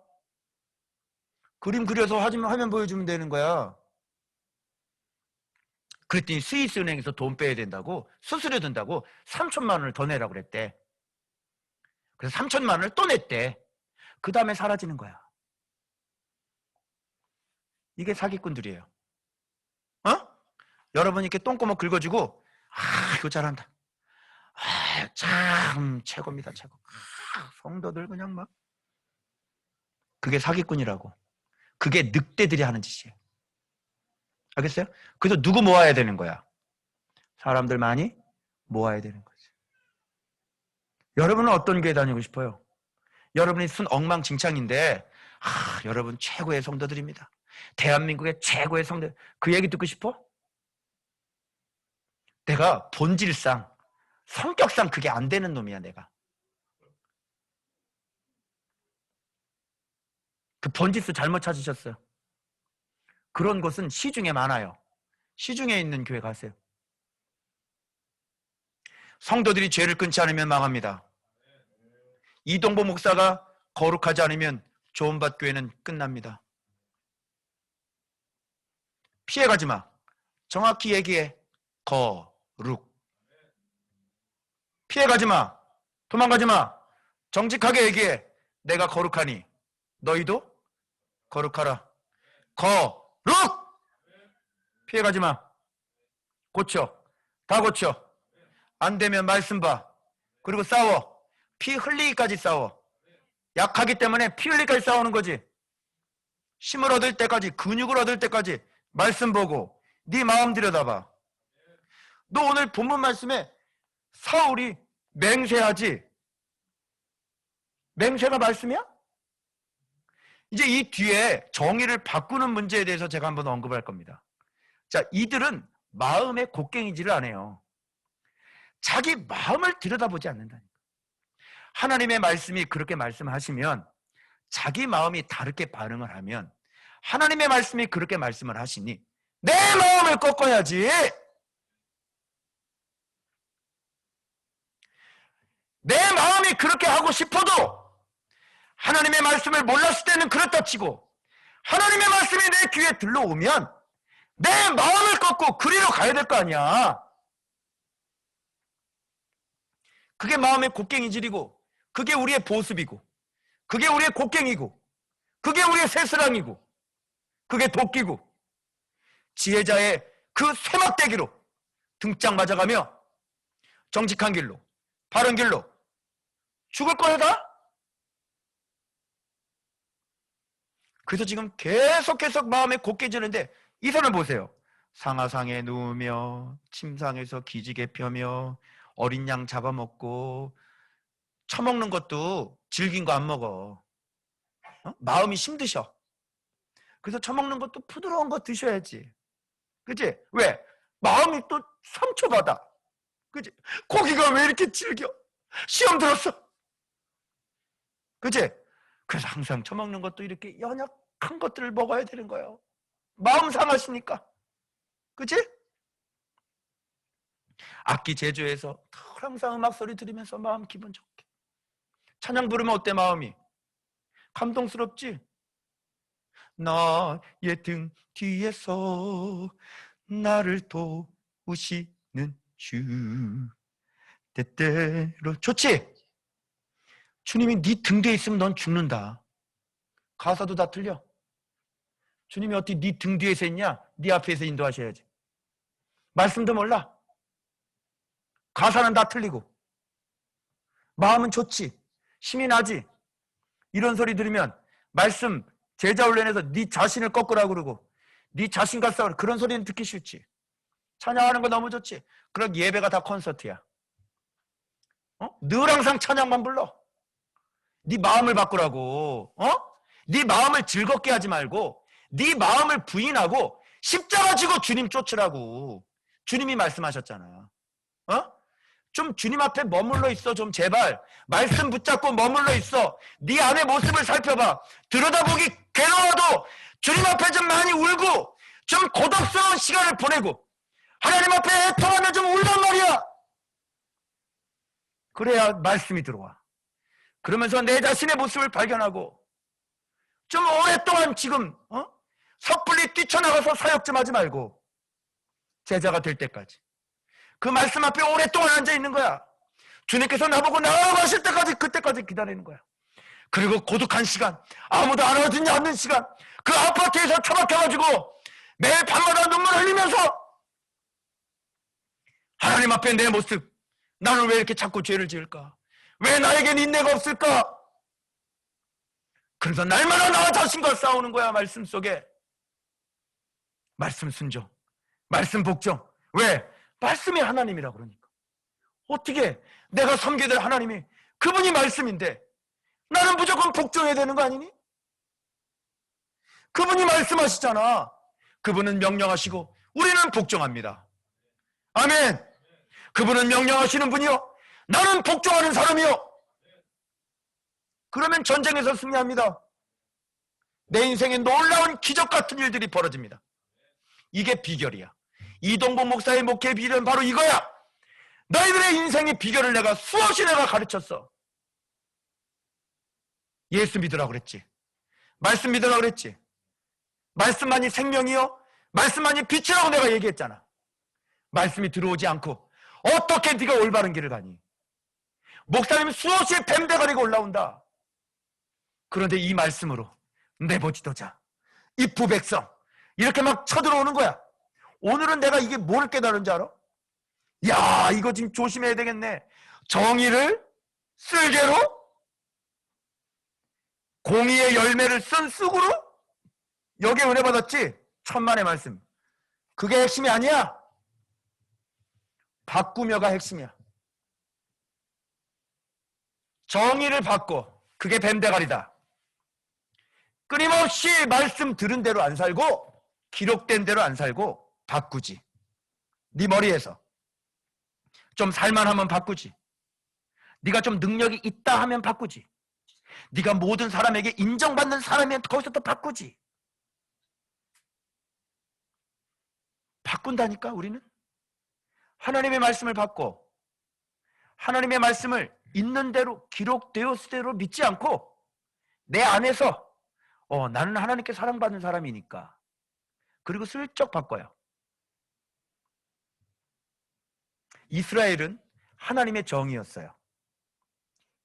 그림 그려서 화면 보여주면 되는 거야. 그랬더니 스위스 은행에서 돈 빼야 된다고, 수수료 든다고 3천만 원을 더 내라고 그랬대. 그래서 3천만 원을 또 냈대. 그 다음에 사라지는 거야. 이게 사기꾼들이에요. 여러분이 이렇게 똥구멍 긁어주고, 이거 잘한다, 참 최고입니다, 최고. 성도들 그냥 막. 그게 사기꾼이라고. 그게 늑대들이 하는 짓이에요. 알겠어요? 그래서 누구 모아야 되는 거야? 사람들 많이 모아야 되는 거지. 여러분은 어떤 교회 다니고 싶어요? 여러분이 순 엉망진창인데, 여러분 최고의 성도들입니다. 대한민국의 최고의 성도. 그 얘기 듣고 싶어? 내가 본질상, 성격상 그게 안 되는 놈이야, 내가. 그 번지수 잘못 찾으셨어요. 그런 곳은 시중에 많아요. 시중에 있는 교회 가세요. 성도들이 죄를 끊지 않으면 망합니다. 이동보 목사가 거룩하지 않으면 조은밭 교회는 끝납니다. 피해가지 마. 정확히 얘기해. 거룩. 피해가지 마. 도망가지 마. 정직하게 얘기해. 내가 거룩하니 너희도 거룩하라. 거룩! 피해가지 마. 고쳐. 다 고쳐. 안 되면 말씀 봐. 그리고 싸워. 피 흘리기까지 싸워. 약하기 때문에 피 흘리기까지 싸우는 거지. 힘을 얻을 때까지, 근육을 얻을 때까지 말씀 보고 네 마음 들여다봐. 너 오늘 본문 말씀에 사울이 맹세하지? 맹세가 말씀이야? 이제 이 뒤에 정의를 바꾸는 문제에 대해서 제가 한번 언급할 겁니다. 자, 이들은 마음의 곡괭이질을 안 해요. 자기 마음을 들여다보지 않는다니까. 하나님의 말씀이 그렇게 말씀하시면 자기 마음이 다르게 반응을 하면 하나님의 말씀이 그렇게 말씀을 하시니 내 마음을 꺾어야지. 내 마음이 그렇게 하고 싶어도 하나님의 말씀을 몰랐을 때는 그렇다 치고 하나님의 말씀이 내 귀에 들러오면 내 마음을 꺾고 그리로 가야 될 거 아니야. 그게 마음의 곡괭이질이고 그게 우리의 보습이고 그게 우리의 곡괭이고 그게 우리의 새스랑이고 그게 도끼고 지혜자의 그 쇠막대기로 등짝 맞아가며 정직한 길로 바른 길로 죽을 거야 다? 그래서 지금 계속 마음에 곡괭이지는데 이 사람을 보세요. 상하상에 누우며 침상에서 기지개 펴며 어린 양 잡아먹고 처먹는 것도 질긴 거 안 먹어. 마음이 힘드셔. 그래서 처먹는 것도 부드러운 거 드셔야지. 그치? 왜? 마음이 또 상처받아. 그치? 고기가 왜 이렇게 질겨? 시험 들었어. 그치? 그래서 항상 처먹는 것도 이렇게 연약한 것들을 먹어야 되는 거예요. 마음 상하시니까. 그치? 악기 제조해서 항상 음악 소리 들으면서 마음 기분 좋게. 찬양 부르면 어때 마음이? 감동스럽지? 나의 등 뒤에서 나를 도우시는 주 때때로 좋지? 주님이 네 등 뒤에 있으면 넌 죽는다. 가사도 다 틀려. 주님이 어떻게 네 등 뒤에서 있냐? 네 앞에서 인도하셔야지. 말씀도 몰라. 가사는 다 틀리고 마음은 좋지. 힘이 나지. 이런 소리 들으면 말씀 제자 훈련에서 네 자신을 꺾으라고 그러고 네 자신과 싸우라 그런 소리는 듣기 싫지. 찬양하는 거 너무 좋지. 그럼 예배가 다 콘서트야. 늘 항상 찬양만 불러. 네 마음을 바꾸라고. 네 마음을 즐겁게 하지 말고 네 마음을 부인하고 십자가 지고 주님 쫓으라고. 주님이 말씀하셨잖아. 좀 주님 앞에 머물러 있어. 좀 제발 말씀 붙잡고 머물러 있어. 네 안의 모습을 살펴봐. 들여다보기 괴로워도 주님 앞에 좀 많이 울고 좀 고독스러운 시간을 보내고 하나님 앞에 애통하며 좀 울란 말이야. 그래야 말씀이 들어와. 그러면서 내 자신의 모습을 발견하고 좀 오랫동안 지금 섣불리 뛰쳐나가서 사역 좀 하지 말고 제자가 될 때까지 그 말씀 앞에 오랫동안 앉아있는 거야. 주님께서 나보고 나아가실 때까지 그때까지 기다리는 거야. 그리고 고독한 시간, 아무도 알아주지 않는 시간, 그 아파트에서 처박혀가지고 매일 밤마다 눈물 흘리면서 하나님 앞에 내 모습, 나는 왜 이렇게 자꾸 죄를 지을까? 왜 나에겐 인내가 없을까? 그래서 날마다 나 자신과 싸우는 거야. 말씀 속에 말씀 순종, 말씀 복종. 왜? 말씀이 하나님이라 그러니까. 어떻게 내가 섬겨야 될 하나님이 그분이 말씀인데 나는 무조건 복종해야 되는 거 아니니? 그분이 말씀하시잖아. 그분은 명령하시고 우리는 복종합니다. 아멘. 그분은 명령하시는 분이요, 나는 복종하는 사람이요. 그러면 전쟁에서 승리합니다. 내 인생에 놀라운 기적 같은 일들이 벌어집니다. 이게 비결이야. 이동복 목사의 목회의 비결은 바로 이거야. 너희들의 인생의 비결을 내가 수없이 내가 가르쳤어. 예수 믿으라고 그랬지. 말씀 믿으라고 그랬지. 말씀만이 생명이요, 말씀만이 빛이라고 내가 얘기했잖아. 말씀이 들어오지 않고 어떻게 네가 올바른 길을 가니? 목사님 수없이 뱀대가리가 올라온다. 그런데 이 말씀으로 내버지도자 이프 백성 이렇게 막 쳐들어오는 거야. 오늘은 내가 이게 뭘 깨달은지 알아? 야, 이거 지금 조심해야 되겠네. 정의를 쓸개로 공의의 열매를 쓴 쑥으로 여기에 은혜 받았지? 천만의 말씀. 그게 핵심이 아니야. 바꾸며가 핵심이야. 정의를 바꿔. 그게 뱀대가리다. 끊임없이 말씀 들은 대로 안 살고 기록된 대로 안 살고 바꾸지. 네 머리에서 좀 살만하면 바꾸지. 네가 좀 능력이 있다 하면 바꾸지. 네가 모든 사람에게 인정받는 사람이면 거기서 또 바꾸지. 바꾼다니까. 우리는 하나님의 말씀을 받고 하나님의 말씀을 있는 대로 기록되었을 대로 믿지 않고 내 안에서 나는 하나님께 사랑받는 사람이니까, 그리고 슬쩍 바꿔요. 이스라엘은 하나님의 정의였어요.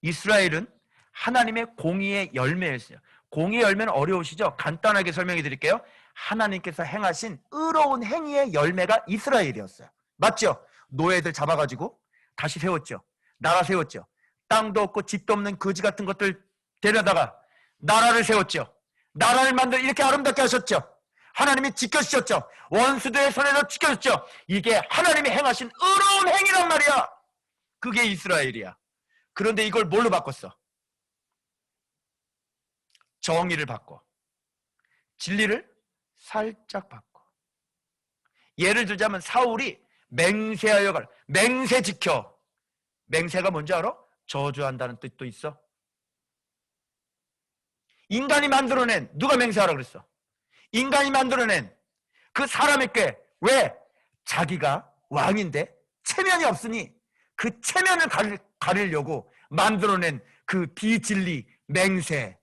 이스라엘은 하나님의 공의의 열매였어요. 공의의 열매는 어려우시죠? 간단하게 설명해 드릴게요. 하나님께서 행하신 의로운 행위의 열매가 이스라엘이었어요. 맞죠? 노예들 잡아가지고 다시 세웠죠. 나라 세웠죠. 땅도 없고 집도 없는 거지 같은 것들 데려다가 나라를 세웠죠. 나라를 만들어 이렇게 아름답게 하셨죠. 하나님이 지켜주셨죠. 원수들의 손에서 지켜줬죠. 이게 하나님이 행하신 의로운 행위란 말이야. 그게 이스라엘이야. 그런데 이걸 뭘로 바꿨어? 정의를 바꿔. 진리를 살짝 바꿔. 예를 들자면 사울이 맹세하여 갈, 맹세 지켜. 맹세가 뭔지 알아? 저주한다는 뜻도 있어. 인간이 만들어낸, 누가 맹세하라 그랬어? 인간이 만들어낸 그 사람에게, 왜? 자기가 왕인데 체면이 없으니 그 체면을 가리려고 만들어낸 그 비진리, 맹세.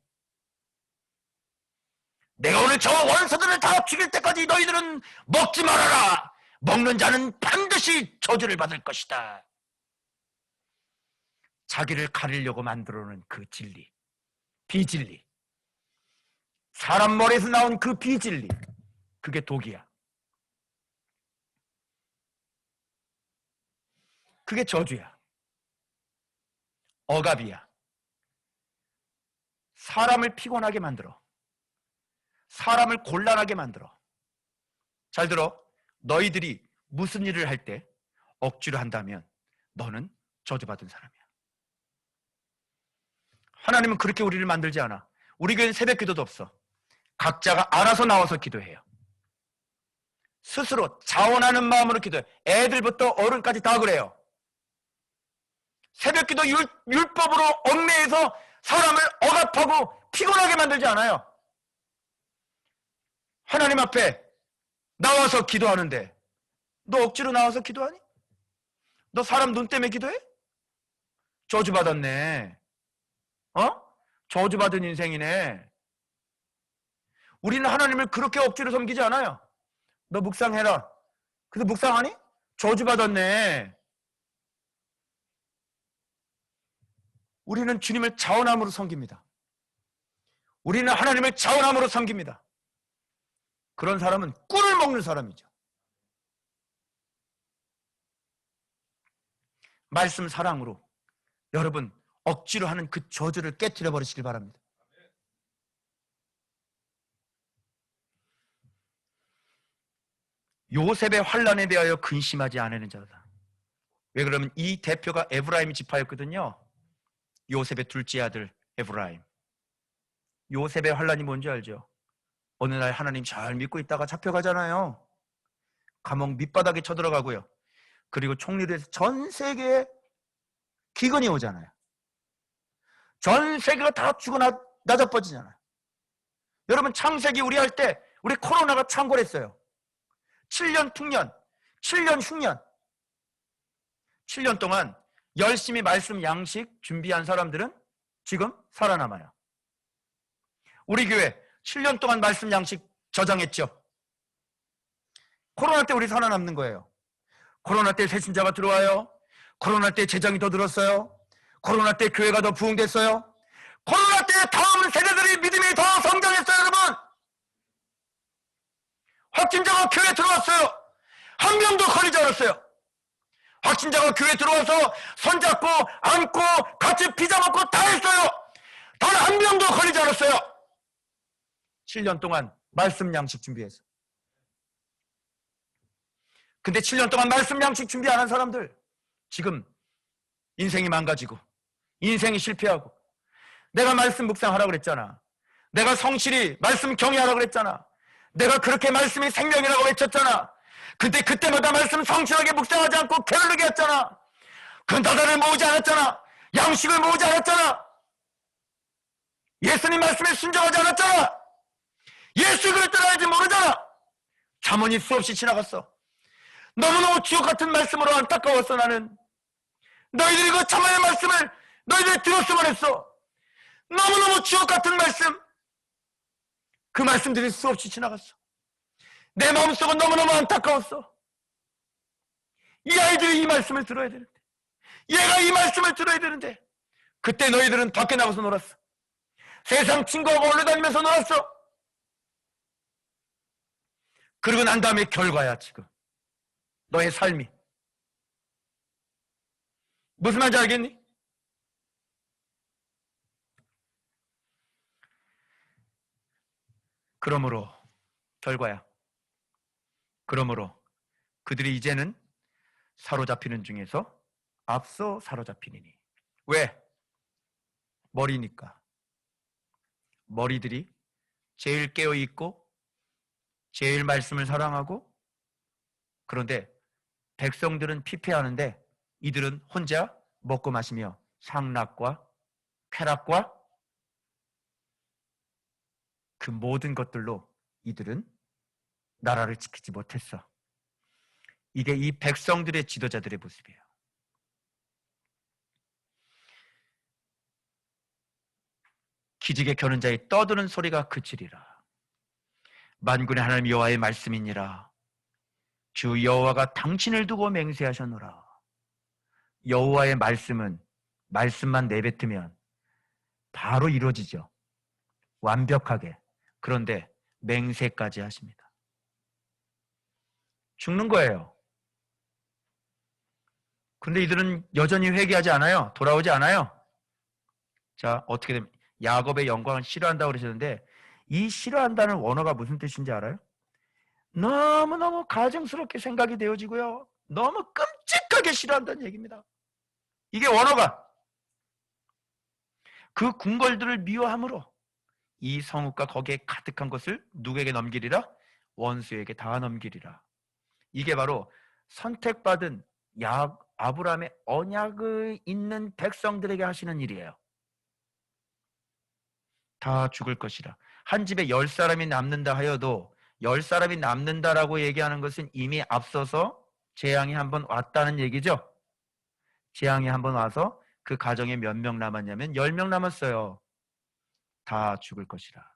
내가 오늘 저 원수들을 다 죽일 때까지 너희들은 먹지 말아라. 먹는 자는 반드시 저주를 받을 것이다. 자기를 가리려고 만들어놓은 그 진리, 비진리. 사람 머리에서 나온 그 비진리, 그게 독이야. 그게 저주야. 억압이야. 사람을 피곤하게 만들어. 사람을 곤란하게 만들어. 잘 들어. 너희들이 무슨 일을 할 때 억지로 한다면 너는 저주받은 사람이야. 하나님은 그렇게 우리를 만들지 않아. 우리 교회는 새벽 기도도 없어. 각자가 알아서 나와서 기도해요. 스스로 자원하는 마음으로 기도해요. 애들부터 어른까지 다 그래요. 새벽 기도 율법으로 얽매여서 사람을 억압하고 피곤하게 만들지 않아요. 하나님 앞에 나와서 기도하는데 너 억지로 나와서 기도하니? 너 사람 눈 때문에 기도해? 저주받았네. 저주받은 인생이네. 우리는 하나님을 그렇게 억지로 섬기지 않아요. 너 묵상해라. 그래서 묵상하니? 저주받았네. 우리는 주님을 자원함으로 섬깁니다. 우리는 하나님을 자원함으로 섬깁니다. 그런 사람은 꿀을 먹는 사람이죠. 말씀 사랑으로 여러분 억지로 하는 그 저주를 깨트려 버리시길 바랍니다. 요셉의 환난에 대하여 근심하지 않으는 자다. 왜 그러면 이 대표가 에브라임 지파였거든요. 요셉의 둘째 아들 에브라임. 요셉의 환난이 뭔지 알죠? 어느 날 하나님 잘 믿고 있다가 잡혀가잖아요. 감옥 밑바닥에 쳐들어가고요. 그리고 총리를 해서 전 세계에 기근이 오잖아요. 전 세계가 다 죽어 나자빠지잖아요. 여러분 창세기 우리 할 때 우리 코로나가 창궐했어요. 7년 흉년 7년 동안 열심히 말씀 양식 준비한 사람들은 지금 살아남아요. 우리 교회 7년 동안 말씀 양식 저장했죠. 코로나 때 우리 살아남는 거예요. 코로나 때 새신자가 들어와요. 코로나 때 재정이 더 늘었어요. 코로나 때 교회가 더 부흥됐어요. 코로나 때 다음 세대들이 믿음이 더 성장했어요. 여러분, 확진자가 교회에 들어왔어요. 한 명도 걸리지 않았어요. 확진자가 교회에 들어와서 손잡고 안고 같이 피자 먹고 다 했어요. 단 한 명도 걸리지 않았어요. 7년 동안 말씀 양식 준비해서. 근데 7년 동안 말씀 양식 준비 안 한 사람들 지금 인생이 망가지고 인생이 실패하고, 내가 말씀 묵상하라고 그랬잖아. 내가 성실히 말씀 경외하라고 그랬잖아. 내가 그렇게 말씀이 생명이라고 외쳤잖아. 근데 그때마다 말씀 성실하게 묵상하지 않고 게을르게 했잖아. 근다다를 모으지 않았잖아. 양식을 모으지 않았잖아. 예수님 말씀에 순종하지 않았잖아. 예수 그를 따라야지 모르잖아. 잠언이 수없이 지나갔어. 너무너무 지옥 같은 말씀으로 안타까웠어. 나는 너희들이 그 참아의 말씀을 너희들이 들었으면 했어. 너무너무 지옥 같은 말씀, 그 말씀들이 수없이 지나갔어. 내 마음속은 너무너무 안타까웠어. 이 아이들이 이 말씀을 들어야 되는데, 얘가 이 말씀을 들어야 되는데, 그때 너희들은 밖에 나가서 놀았어. 세상 친구하고 올라다니면서 놀았어. 그리고 난 다음에 결과야. 지금 너의 삶이 무슨 말인지 알겠니? 그러므로 결과야. 그러므로 그들이 이제는 사로잡히는 중에서 앞서 사로잡히니니. 왜? 머리니까. 머리들이 제일 깨어있고 제일 말씀을 사랑하고, 그런데 백성들은 피폐하는데 이들은 혼자 먹고 마시며 상락과 쾌락과 그 모든 것들로 이들은 나라를 지키지 못했어. 이게 이 백성들의 지도자들의 모습이에요. 기지개 켜는 자의 떠드는 소리가 그치리라. 만군의 하나님 여호와의 말씀이니라. 주 여호와가 당신을 두고 맹세하셨노라. 여호와의 말씀은 말씀만 내뱉으면 바로 이루어지죠. 완벽하게. 그런데 맹세까지 하십니다. 죽는 거예요. 근데 이들은 여전히 회개하지 않아요. 돌아오지 않아요. 자, 어떻게 되면 야곱의 영광을 싫어한다고 그러셨는데, 이 싫어한다는 원어가 무슨 뜻인지 알아요? 너무너무 가증스럽게 생각이 되어지고요, 너무 끔찍하게 싫어한다는 얘기입니다. 이게 원어가. 그 궁궐들을 미워함으로 이 성읍과 거기에 가득한 것을 누구에게 넘기리라? 원수에게 다 넘기리라. 이게 바로 선택받은 아브라함의 언약을 있는 백성들에게 하시는 일이에요. 다 죽을 것이라. 한 집에 10사람이 남는다 하여도 10사람이 남는다라고 얘기하는 것은 이미 앞서서 재앙이 한번 왔다는 얘기죠. 재앙이 한번 와서 그 가정에 몇 명 남았냐면 10명 남았어요. 다 죽을 것이라.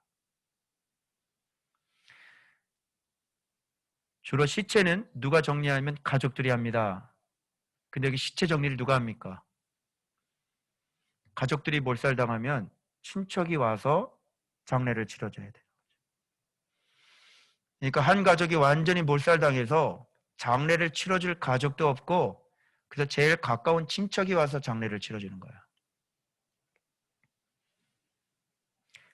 주로 시체는 누가 정리하면 가족들이 합니다. 근데 여기 시체 정리를 누가 합니까? 가족들이 몰살당하면 친척이 와서 장례를 치러줘야 돼요. 그러니까 한 가족이 완전히 몰살당해서 장례를 치러줄 가족도 없고, 그래서 제일 가까운 친척이 와서 장례를 치러주는 거야.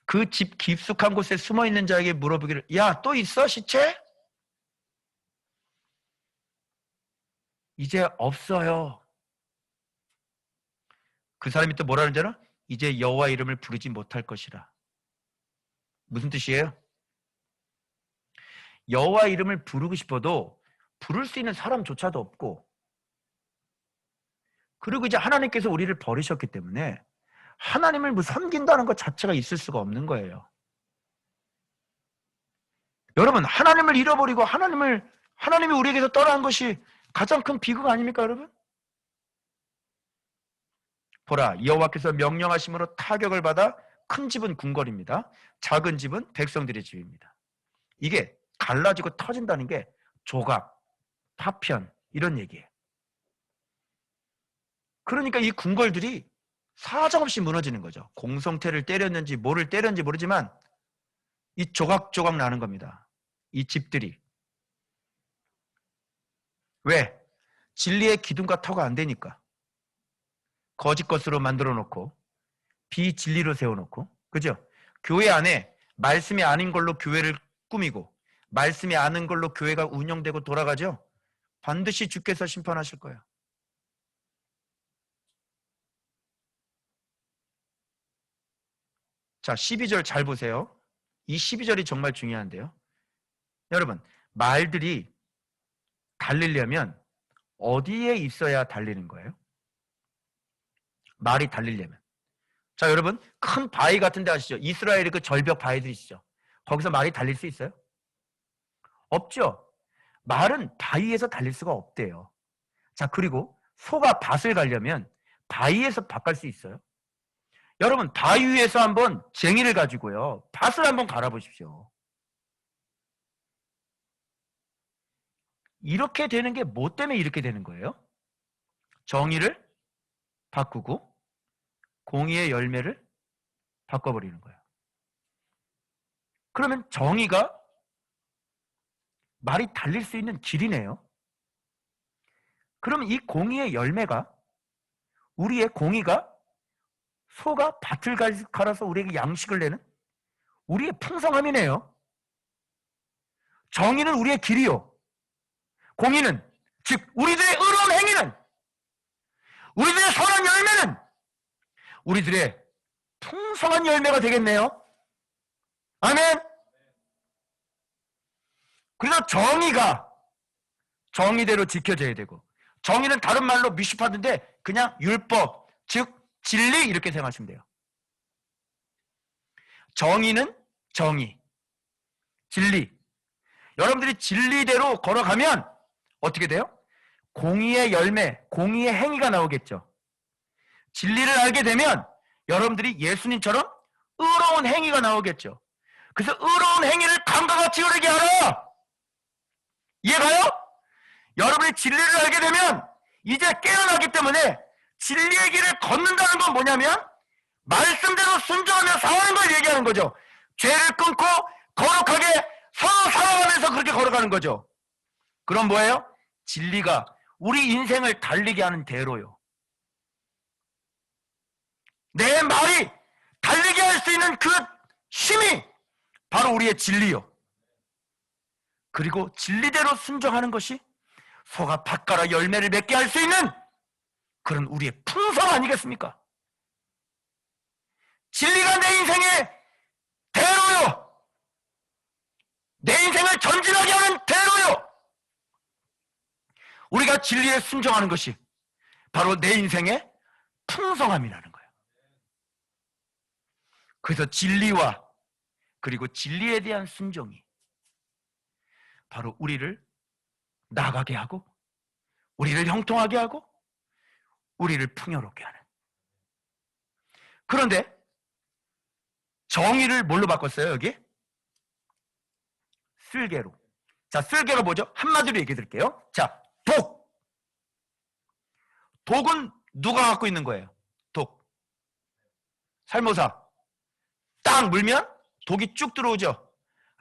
그 집 깊숙한 곳에 숨어있는 자에게 물어보기를, 야, 또 있어 시체? 이제 없어요. 그 사람이 또 뭐라는 줄 알아? 이제 여호와 이름을 부르지 못할 것이라. 무슨 뜻이에요? 여호와 이름을 부르고 싶어도 부를 수 있는 사람조차도 없고, 그리고 이제 하나님께서 우리를 버리셨기 때문에 하나님을 섬긴다는 것 자체가 있을 수가 없는 거예요. 여러분, 하나님을 잃어버리고 하나님이 우리에게서 떠난 것이 가장 큰 비극 아닙니까, 여러분? 보라, 여호와께서 명령하심으로 타격을 받아 큰 집은 궁궐입니다. 작은 집은 백성들의 집입니다. 이게 갈라지고 터진다는 게 조각, 파편 이런 얘기예요. 그러니까 이 궁궐들이 사정없이 무너지는 거죠. 공성태를 때렸는지 뭐를 때렸는지 모르지만 이 조각조각 나는 겁니다. 이 집들이. 왜? 진리의 기둥과 터가 안 되니까. 거짓 것으로 만들어 놓고 비진리로 세워놓고, 그죠? 교회 안에 말씀이 아닌 걸로 교회를 꾸미고 말씀이 아닌 걸로 교회가 운영되고 돌아가죠. 반드시 주께서 심판하실 거예요. 자, 12절 잘 보세요. 이 12절이 정말 중요한데요. 여러분, 말들이 달리려면 어디에 있어야 달리는 거예요? 말이 달리려면. 자, 여러분, 큰 바위 같은 데 아시죠? 이스라엘의 그 절벽 바위들 있죠? 거기서 말이 달릴 수 있어요? 없죠? 말은 바위에서 달릴 수가 없대요. 자, 그리고 소가 밭을 가려면 바위에서 밭 갈 수 있어요? 여러분, 바위 위에서 한번 쟁이를 가지고요, 밭을 한번 갈아보십시오. 이렇게 되는 게 뭐 때문에 이렇게 되는 거예요? 정의를 바꾸고 공의의 열매를 바꿔버리는 거예요. 그러면 정의가 말이 달릴 수 있는 길이네요. 그러면 이 공의의 열매가, 우리의 공의가 소가 밭을 갈아서 우리에게 양식을 내는 우리의 풍성함이네요. 정의는 우리의 길이요, 공의는, 즉 우리들의 의로운 행위는, 우리들의 선한 열매는 우리들의 풍성한 열매가 되겠네요. 아멘. 그래서 정의가 정의대로 지켜져야 되고, 정의는 다른 말로 미시파드인데 그냥 율법, 즉 진리, 이렇게 생각하시면 돼요. 정의는 정의, 진리. 여러분들이 진리대로 걸어가면 어떻게 돼요? 공의의 열매, 공의의 행위가 나오겠죠. 진리를 알게 되면 여러분들이 예수님처럼 의로운 행위가 나오겠죠. 그래서 의로운 행위를 강과 같이 흐르게 하라. 이해가요? 여러분이 진리를 알게 되면 이제 깨어나기 때문에 진리의 길을 걷는다는 건 뭐냐면 말씀대로 순종하며 사는 걸 얘기하는 거죠. 죄를 끊고 거룩하게 서로 살아가면서 그렇게 걸어가는 거죠. 그럼 뭐예요? 진리가 우리 인생을 달리게 하는 대로요. 내 말이 달리게 할 수 있는 그 힘이 바로 우리의 진리요. 그리고 진리대로 순종하는 것이 소가 밭갈아 열매를 맺게 할 수 있는 그런 우리의 풍성 아니겠습니까? 진리가 내 인생의 대로요. 내 인생을 전진하게 하는 대로요. 우리가 진리에 순종하는 것이 바로 내 인생의 풍성함이라는 거예요. 그래서 진리와 그리고 진리에 대한 순종이 바로 우리를 나가게 하고, 우리를 형통하게 하고, 우리를 풍요롭게 하는. 그런데 정의를 뭘로 바꿨어요, 여기? 쓸개로. 자, 쓸개가 뭐죠? 한마디로 얘기해 드릴게요. 자, 독. 독은 누가 갖고 있는 거예요? 독. 살모사. 딱 물면 독이 쭉 들어오죠.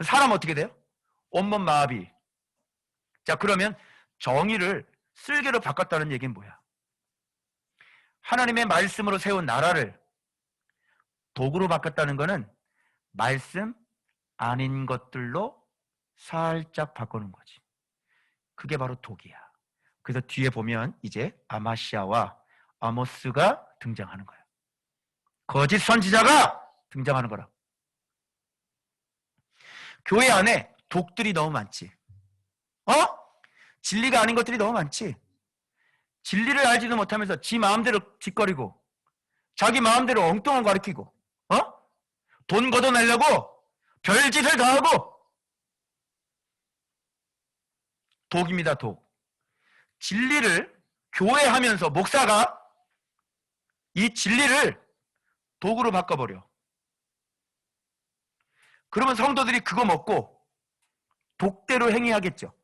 사람 어떻게 돼요? 온몸 마비. 자, 그러면 정의를 쓸개로 바꿨다는 얘기는 뭐야? 하나님의 말씀으로 세운 나라를 독으로 바꿨다는 거는 말씀 아닌 것들로 살짝 바꾸는 거지. 그게 바로 독이야. 그래서 뒤에 보면 이제 아마시아와 아모스가 등장하는 거야. 거짓 선지자가 등장하는 거라. 교회 안에 독들이 너무 많지. 진리가 아닌 것들이 너무 많지. 진리를 알지도 못하면서 지 마음대로 짓거리고 자기 마음대로 엉뚱한 거 가르치고 돈 걷어내려고 별짓을 다 하고. 독입니다, 독. 진리를 교회하면서 목사가 이 진리를 독으로 바꿔버려. 그러면 성도들이 그거 먹고 독대로 행위하겠죠.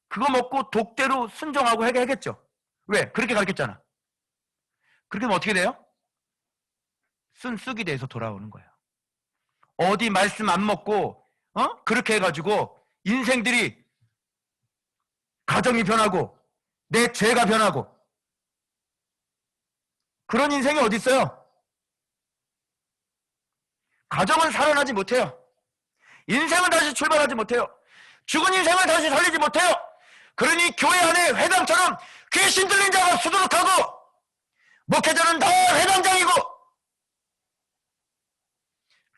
그거 먹고 독대로 순종하고 하겠죠. 왜? 그렇게 가르쳤잖아. 그렇게 하면 어떻게 돼요? 쑥이 돼서 돌아오는 거예요. 어디 말씀 안 먹고 그렇게 해가지고 인생들이, 가정이 변하고 내 죄가 변하고, 그런 인생이 어디 있어요? 가정은 살아나지 못해요. 인생은 다시 출발하지 못해요. 죽은 인생을 다시 살리지 못해요. 그러니 교회 안에 회당처럼 귀신 들린 자가 수두룩하고 목회자는 다 회당장이고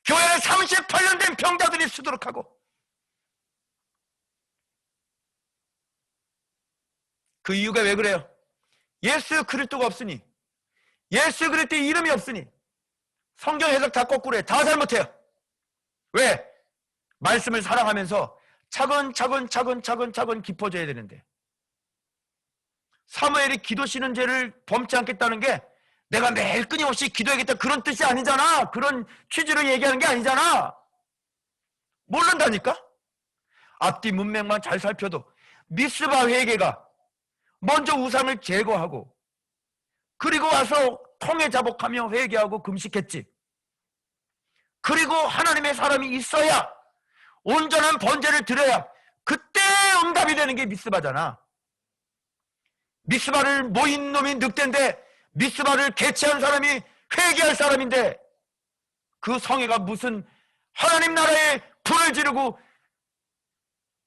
교회를 38년 된 병자들이 수두룩하고. 그 이유가 왜 그래요? 예수 그리스도가 없으니, 예수 그리스도의 이름이 없으니 성경 해석 다 거꾸로 해. 다 잘못해요. 왜? 말씀을 사랑하면서 차근차근 깊어져야 되는데, 사무엘이 기도 쉬는 죄를 범치 않겠다는 게 내가 매일 끊임없이 기도해야겠다 그런 뜻이 아니잖아. 그런 취지로 얘기하는 게 아니잖아. 모른다니까? 앞뒤 문맥만 잘 살펴도 미스바 회개가 먼저 우상을 제거하고 그리고 와서 통에 자복하며 회개하고 금식했지. 그리고 하나님의 사람이 있어야 온전한 번제를 드려야 그때 응답이 되는 게 미스바잖아. 미스바를 모인 놈이 늑대인데 미스바를 개최한 사람이 회개할 사람인데 그 성회가 무슨 하나님 나라에 불을 지르고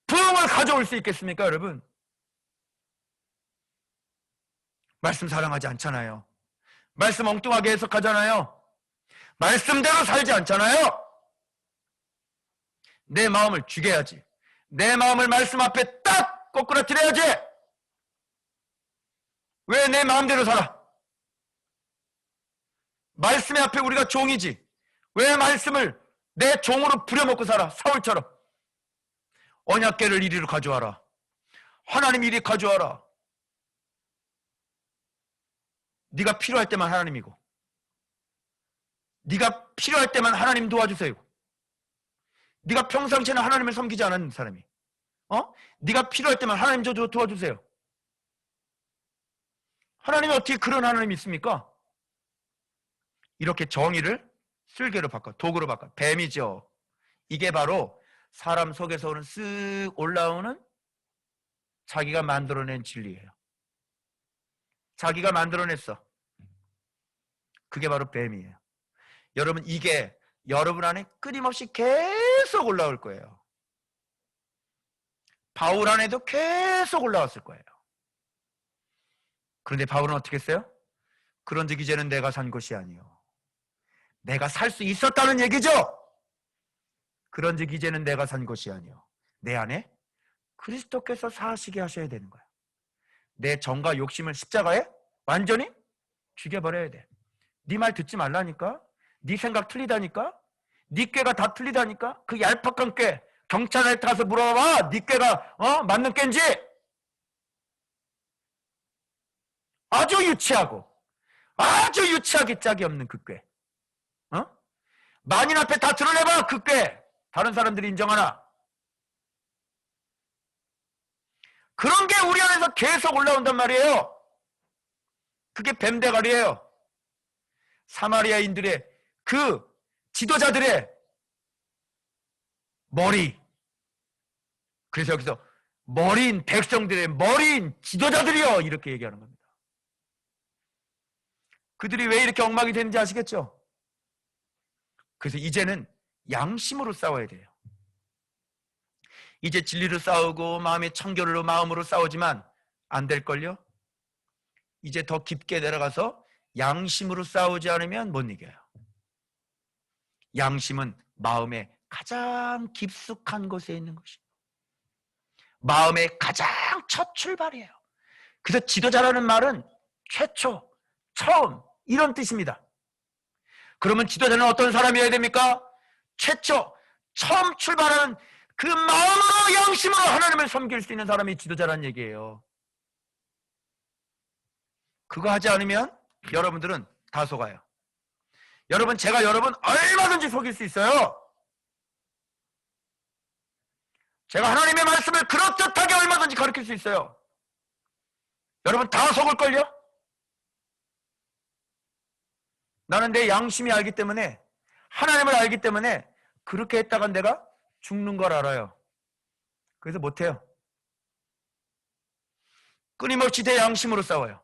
부흥을 가져올 수 있겠습니까, 여러분? 말씀 사랑하지 않잖아요. 말씀 엉뚱하게 해석하잖아요. 말씀대로 살지 않잖아요. 내 마음을 죽여야지. 내 마음을 말씀 앞에 딱 꼬꾸라뜨려야지. 왜 내 마음대로 살아? 말씀의 앞에 우리가 종이지. 왜 말씀을 내 종으로 부려먹고 살아? 사울처럼. 언약궤를 이리로 가져와라. 하나님 이리 가져와라. 네가 필요할 때만 하나님이고, 네가 필요할 때만 하나님 도와주세요. 네가 평상시에는 하나님을 섬기지 않은 사람이, 네가 필요할 때만 하나님 저 도와주세요. 하나님이 어떻게 그런 하나님이 있습니까? 이렇게 정의를 쓸개로 바꿔, 도구로 바꿔. 뱀이죠. 이게 바로 사람 속에서 오는 쓱 올라오는 자기가 만들어낸 진리예요. 자기가 만들어냈어. 그게 바로 뱀이에요. 여러분, 이게 여러분 안에 끊임없이 계속 올라올 거예요. 바울 안에도 계속 올라왔을 거예요. 그런데 바울은 어떻게 했어요? 그런즉 이제는 내가 산 것이 아니요, 내가 살 수 있었다는 얘기죠. 그런즉 이제는 내가 산 것이 아니요, 내 안에 그리스도께서 사시게 하셔야 되는 거야. 내 정과 욕심을 십자가에 완전히 죽여버려야 돼. 네 말 듣지 말라니까. 네 생각 틀리다니까. 네 꾀가 다 틀리다니까. 그 얄팍한 꾀 경찰에 가서 물어봐. 네 꾀가 맞는 꾀인지. 아주 유치하고 아주 유치하게 짝이 없는 그 꾀. 만인 앞에 다 드러내봐. 그 꾀. 다른 사람들이 인정하나. 그런 게 우리 안에서 계속 올라온단 말이에요. 그게 뱀대가리예요. 사마리아인들의 그 지도자들의 머리. 그래서 여기서 머리인 백성들의 머리인 지도자들이요, 이렇게 얘기하는 겁니다. 그들이 왜 이렇게 엉망이 되는지 아시겠죠? 그래서 이제는 양심으로 싸워야 돼요. 이제 진리로 싸우고 마음의 청결로 마음으로 싸우지만 안 될걸요? 이제 더 깊게 내려가서 양심으로 싸우지 않으면 못 이겨요. 양심은 마음의 가장 깊숙한 곳에 있는 것이에요. 마음의 가장 첫 출발이에요. 그래서 지도자라는 말은 최초, 처음 이런 뜻입니다. 그러면 지도자는 어떤 사람이어야 됩니까? 최초, 처음 출발하는 그 마음으로 양심으로 하나님을 섬길 수 있는 사람이 지도자라는 얘기예요. 그거 하지 않으면 여러분들은 다 속아요. 여러분, 제가 여러분 얼마든지 속일 수 있어요. 제가 하나님의 말씀을 그럴듯하게 얼마든지 가르칠 수 있어요. 여러분 다 속을걸요? 나는 내 양심이 알기 때문에, 하나님을 알기 때문에 그렇게 했다가 내가 죽는 걸 알아요. 그래서 못해요. 끊임없이 제 양심으로 싸워요.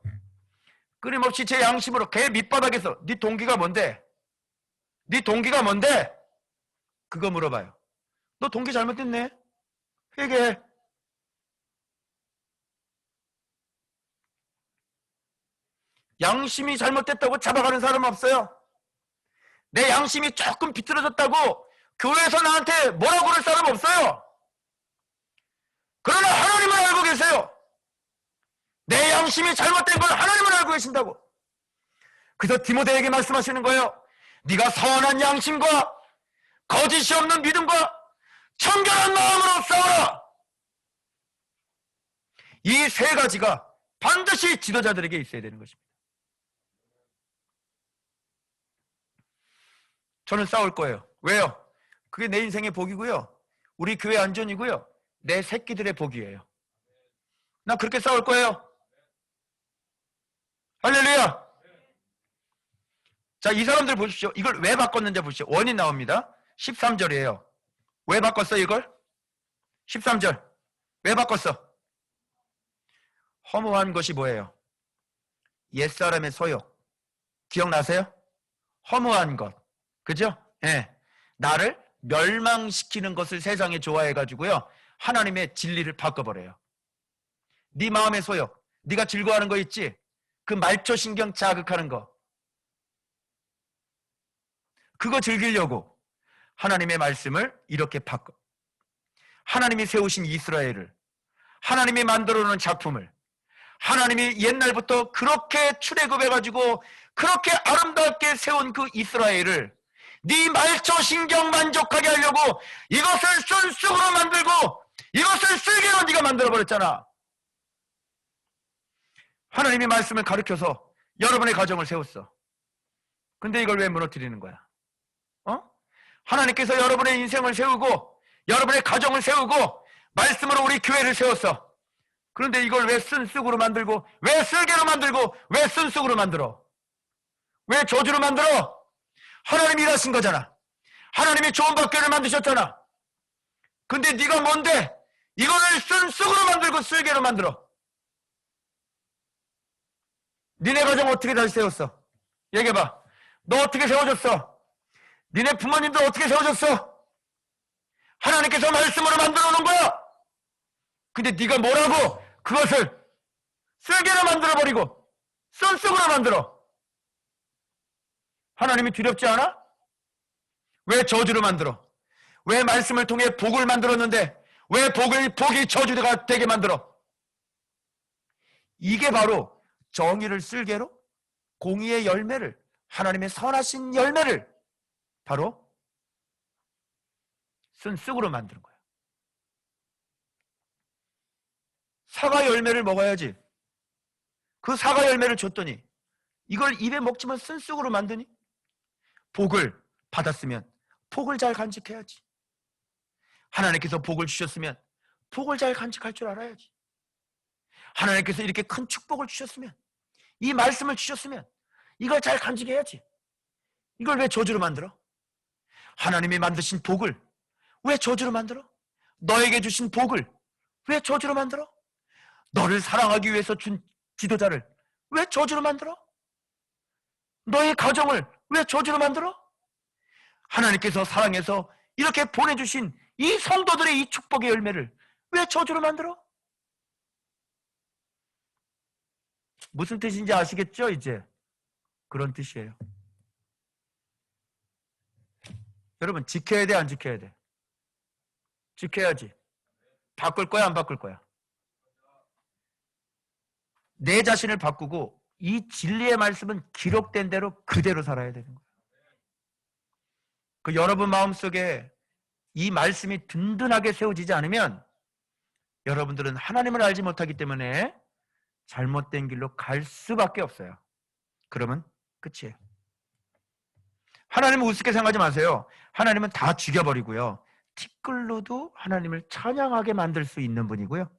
끊임없이 제 양심으로 개 밑바닥에서 네 동기가 뭔데? 네 동기가 뭔데? 그거 물어봐요. 너 동기 잘못됐네? 회개해. 양심이 잘못됐다고 잡아가는 사람은 없어요. 내 양심이 조금 비틀어졌다고 교회에서 나한테 뭐라고 그럴 사람 없어요. 그러나 하나님을 알고 계세요. 내 양심이 잘못된 걸 하나님을 알고 계신다고. 그래서 디모데에게 말씀하시는 거예요. 네가 선한 양심과 거짓이 없는 믿음과 청결한 마음으로 싸워라. 이 세 가지가 반드시 지도자들에게 있어야 되는 것입니다. 저는 싸울 거예요. 왜요? 그게 내 인생의 복이고요. 우리 교회 안전이고요. 내 새끼들의 복이에요. 나 그렇게 싸울 거예요. 할렐루야. 자, 이 사람들 보십시오. 이걸 왜 바꿨는지 보십시오. 원인 나옵니다. 13절이에요. 왜 바꿨어 이걸? 13절. 왜 바꿨어? 허무한 것이 뭐예요? 옛사람의 소욕. 기억나세요? 허무한 것. 그죠? 예. 나를 멸망시키는 것을 세상에 좋아해가지고요. 하나님의 진리를 바꿔버려요. 네 마음의 소욕. 네가 즐거워하는 거 있지? 그 말초신경 자극하는 거. 그거 즐기려고 하나님의 말씀을 이렇게 바꿔. 하나님이 세우신 이스라엘을, 하나님이 만들어 놓은 작품을, 하나님이 옛날부터 그렇게 출애굽해가지고 그렇게 아름답게 세운 그 이스라엘을 네 말초신경 만족하게 하려고 이것을 쏜쑥으로 만들고 이것을 쓸개로 네가 만들어버렸잖아. 하나님이 말씀을 가르쳐서 여러분의 가정을 세웠어. 근데 이걸 왜 무너뜨리는 거야? 하나님께서 여러분의 인생을 세우고 여러분의 가정을 세우고 말씀으로 우리 교회를 세웠어. 그런데 이걸 왜 쓴쑥으로 만들고 왜 쓸개로 만들고 왜 쓴쑥으로 만들어? 왜 저주로 만들어? 하나님이 일하신 거잖아. 하나님이 좋은 법궤를 만드셨잖아. 근데 네가 뭔데 이거를 쓴쑥으로 만들고 쓸개로 만들어? 니네 가정 어떻게 다시 세웠어? 얘기해봐. 너 어떻게 세워졌어? 니네 부모님들 어떻게 세워졌어? 하나님께서 말씀으로 만들어 놓은 거야. 근데 네가 뭐라고 그것을 쓸개로 만들어버리고 쓴쑥으로 만들어. 하나님이 두렵지 않아? 왜 저주로 만들어? 왜 말씀을 통해 복을 만들었는데 왜 복이 저주가 되게 만들어? 이게 바로 정의를 쓸개로 공의의 열매를, 하나님의 선하신 열매를 바로 쓴쑥으로 만드는 거예요. 사과 열매를 먹어야지. 그 사과 열매를 줬더니 이걸 입에 먹지만 쓴쑥으로 만드니? 복을 받았으면 복을 잘 간직해야지. 하나님께서 복을 주셨으면 복을 잘 간직할 줄 알아야지. 하나님께서 이렇게 큰 축복을 주셨으면, 이 말씀을 주셨으면 이걸 잘 간직해야지. 이걸 왜 저주로 만들어? 하나님이 만드신 복을 왜 저주로 만들어? 너에게 주신 복을 왜 저주로 만들어? 너를 사랑하기 위해서 준 지도자를 왜 저주로 만들어? 너의 가정을 왜 저주로 만들어? 하나님께서 사랑해서 이렇게 보내주신 이 성도들의 이 축복의 열매를 왜 저주로 만들어? 무슨 뜻인지 아시겠죠? 이제 그런 뜻이에요. 여러분, 지켜야 돼, 안 지켜야 돼? 지켜야지. 바꿀 거야, 안 바꿀 거야? 내 자신을 바꾸고 이 진리의 말씀은 기록된 대로 그대로 살아야 되는 거예요. 그 여러분 마음속에 이 말씀이 든든하게 세워지지 않으면 여러분들은 하나님을 알지 못하기 때문에 잘못된 길로 갈 수밖에 없어요. 그러면 끝이에요. 하나님은 우습게 생각하지 마세요. 하나님은 다 죽여버리고요. 티끌로도 하나님을 찬양하게 만들 수 있는 분이고요.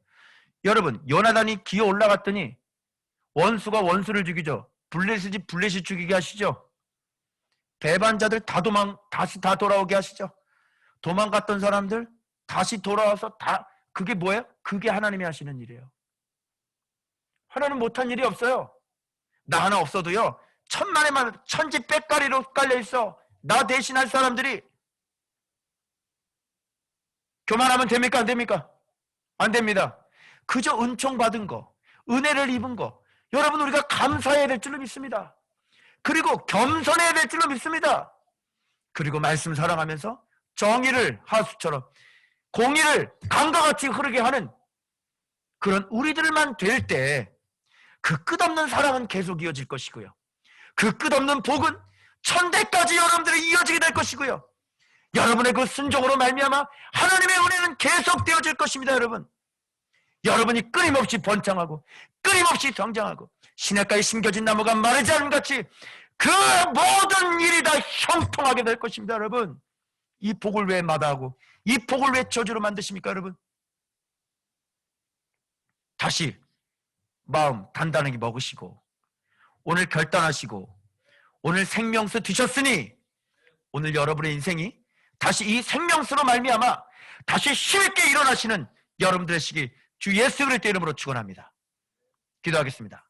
여러분, 요나단이 기어 올라갔더니 원수가 원수를 죽이죠. 블레셋이 블레셋 죽이게 하시죠. 배반자들 다시 다 돌아오게 하시죠. 도망갔던 사람들 다시 돌아와서 그게 뭐예요? 그게 하나님이 하시는 일이에요. 하나님 못한 일이 없어요. 나 하나 없어도요, 천만에만 천지 빽가리로 깔려있어. 나 대신할 사람들이. 교만하면 됩니까? 안 됩니까? 안 됩니다. 그저 은총 받은 거, 은혜를 입은 거, 여러분 우리가 감사해야 될 줄로 믿습니다. 그리고 겸손해야 될 줄로 믿습니다. 그리고 말씀 사랑하면서 정의를 하수처럼 공의를 강과 같이 흐르게 하는 그런 우리들만 될 때 그 끝없는 사랑은 계속 이어질 것이고요. 그 끝없는 복은 천대까지 여러분들이 이어지게 될 것이고요. 여러분의 그 순종으로 말미암아 하나님의 은혜는 계속되어질 것입니다. 여러분, 여러분이 끊임없이 번창하고 끊임없이 성장하고 시냇가에 심겨진 나무가 마르지 않은 같이 그 모든 일이 다 형통하게 될 것입니다. 여러분, 이 복을 왜 마다하고 이 복을 왜 저주로 만드십니까? 여러분, 다시 마음 단단하게 먹으시고 오늘 결단하시고 오늘 생명수 드셨으니 오늘 여러분의 인생이 다시 이 생명수로 말미암아 다시 힘있게 일어나시는 여러분들 되시기 주 예수 그리스도의 이름으로 축원합니다. 기도하겠습니다.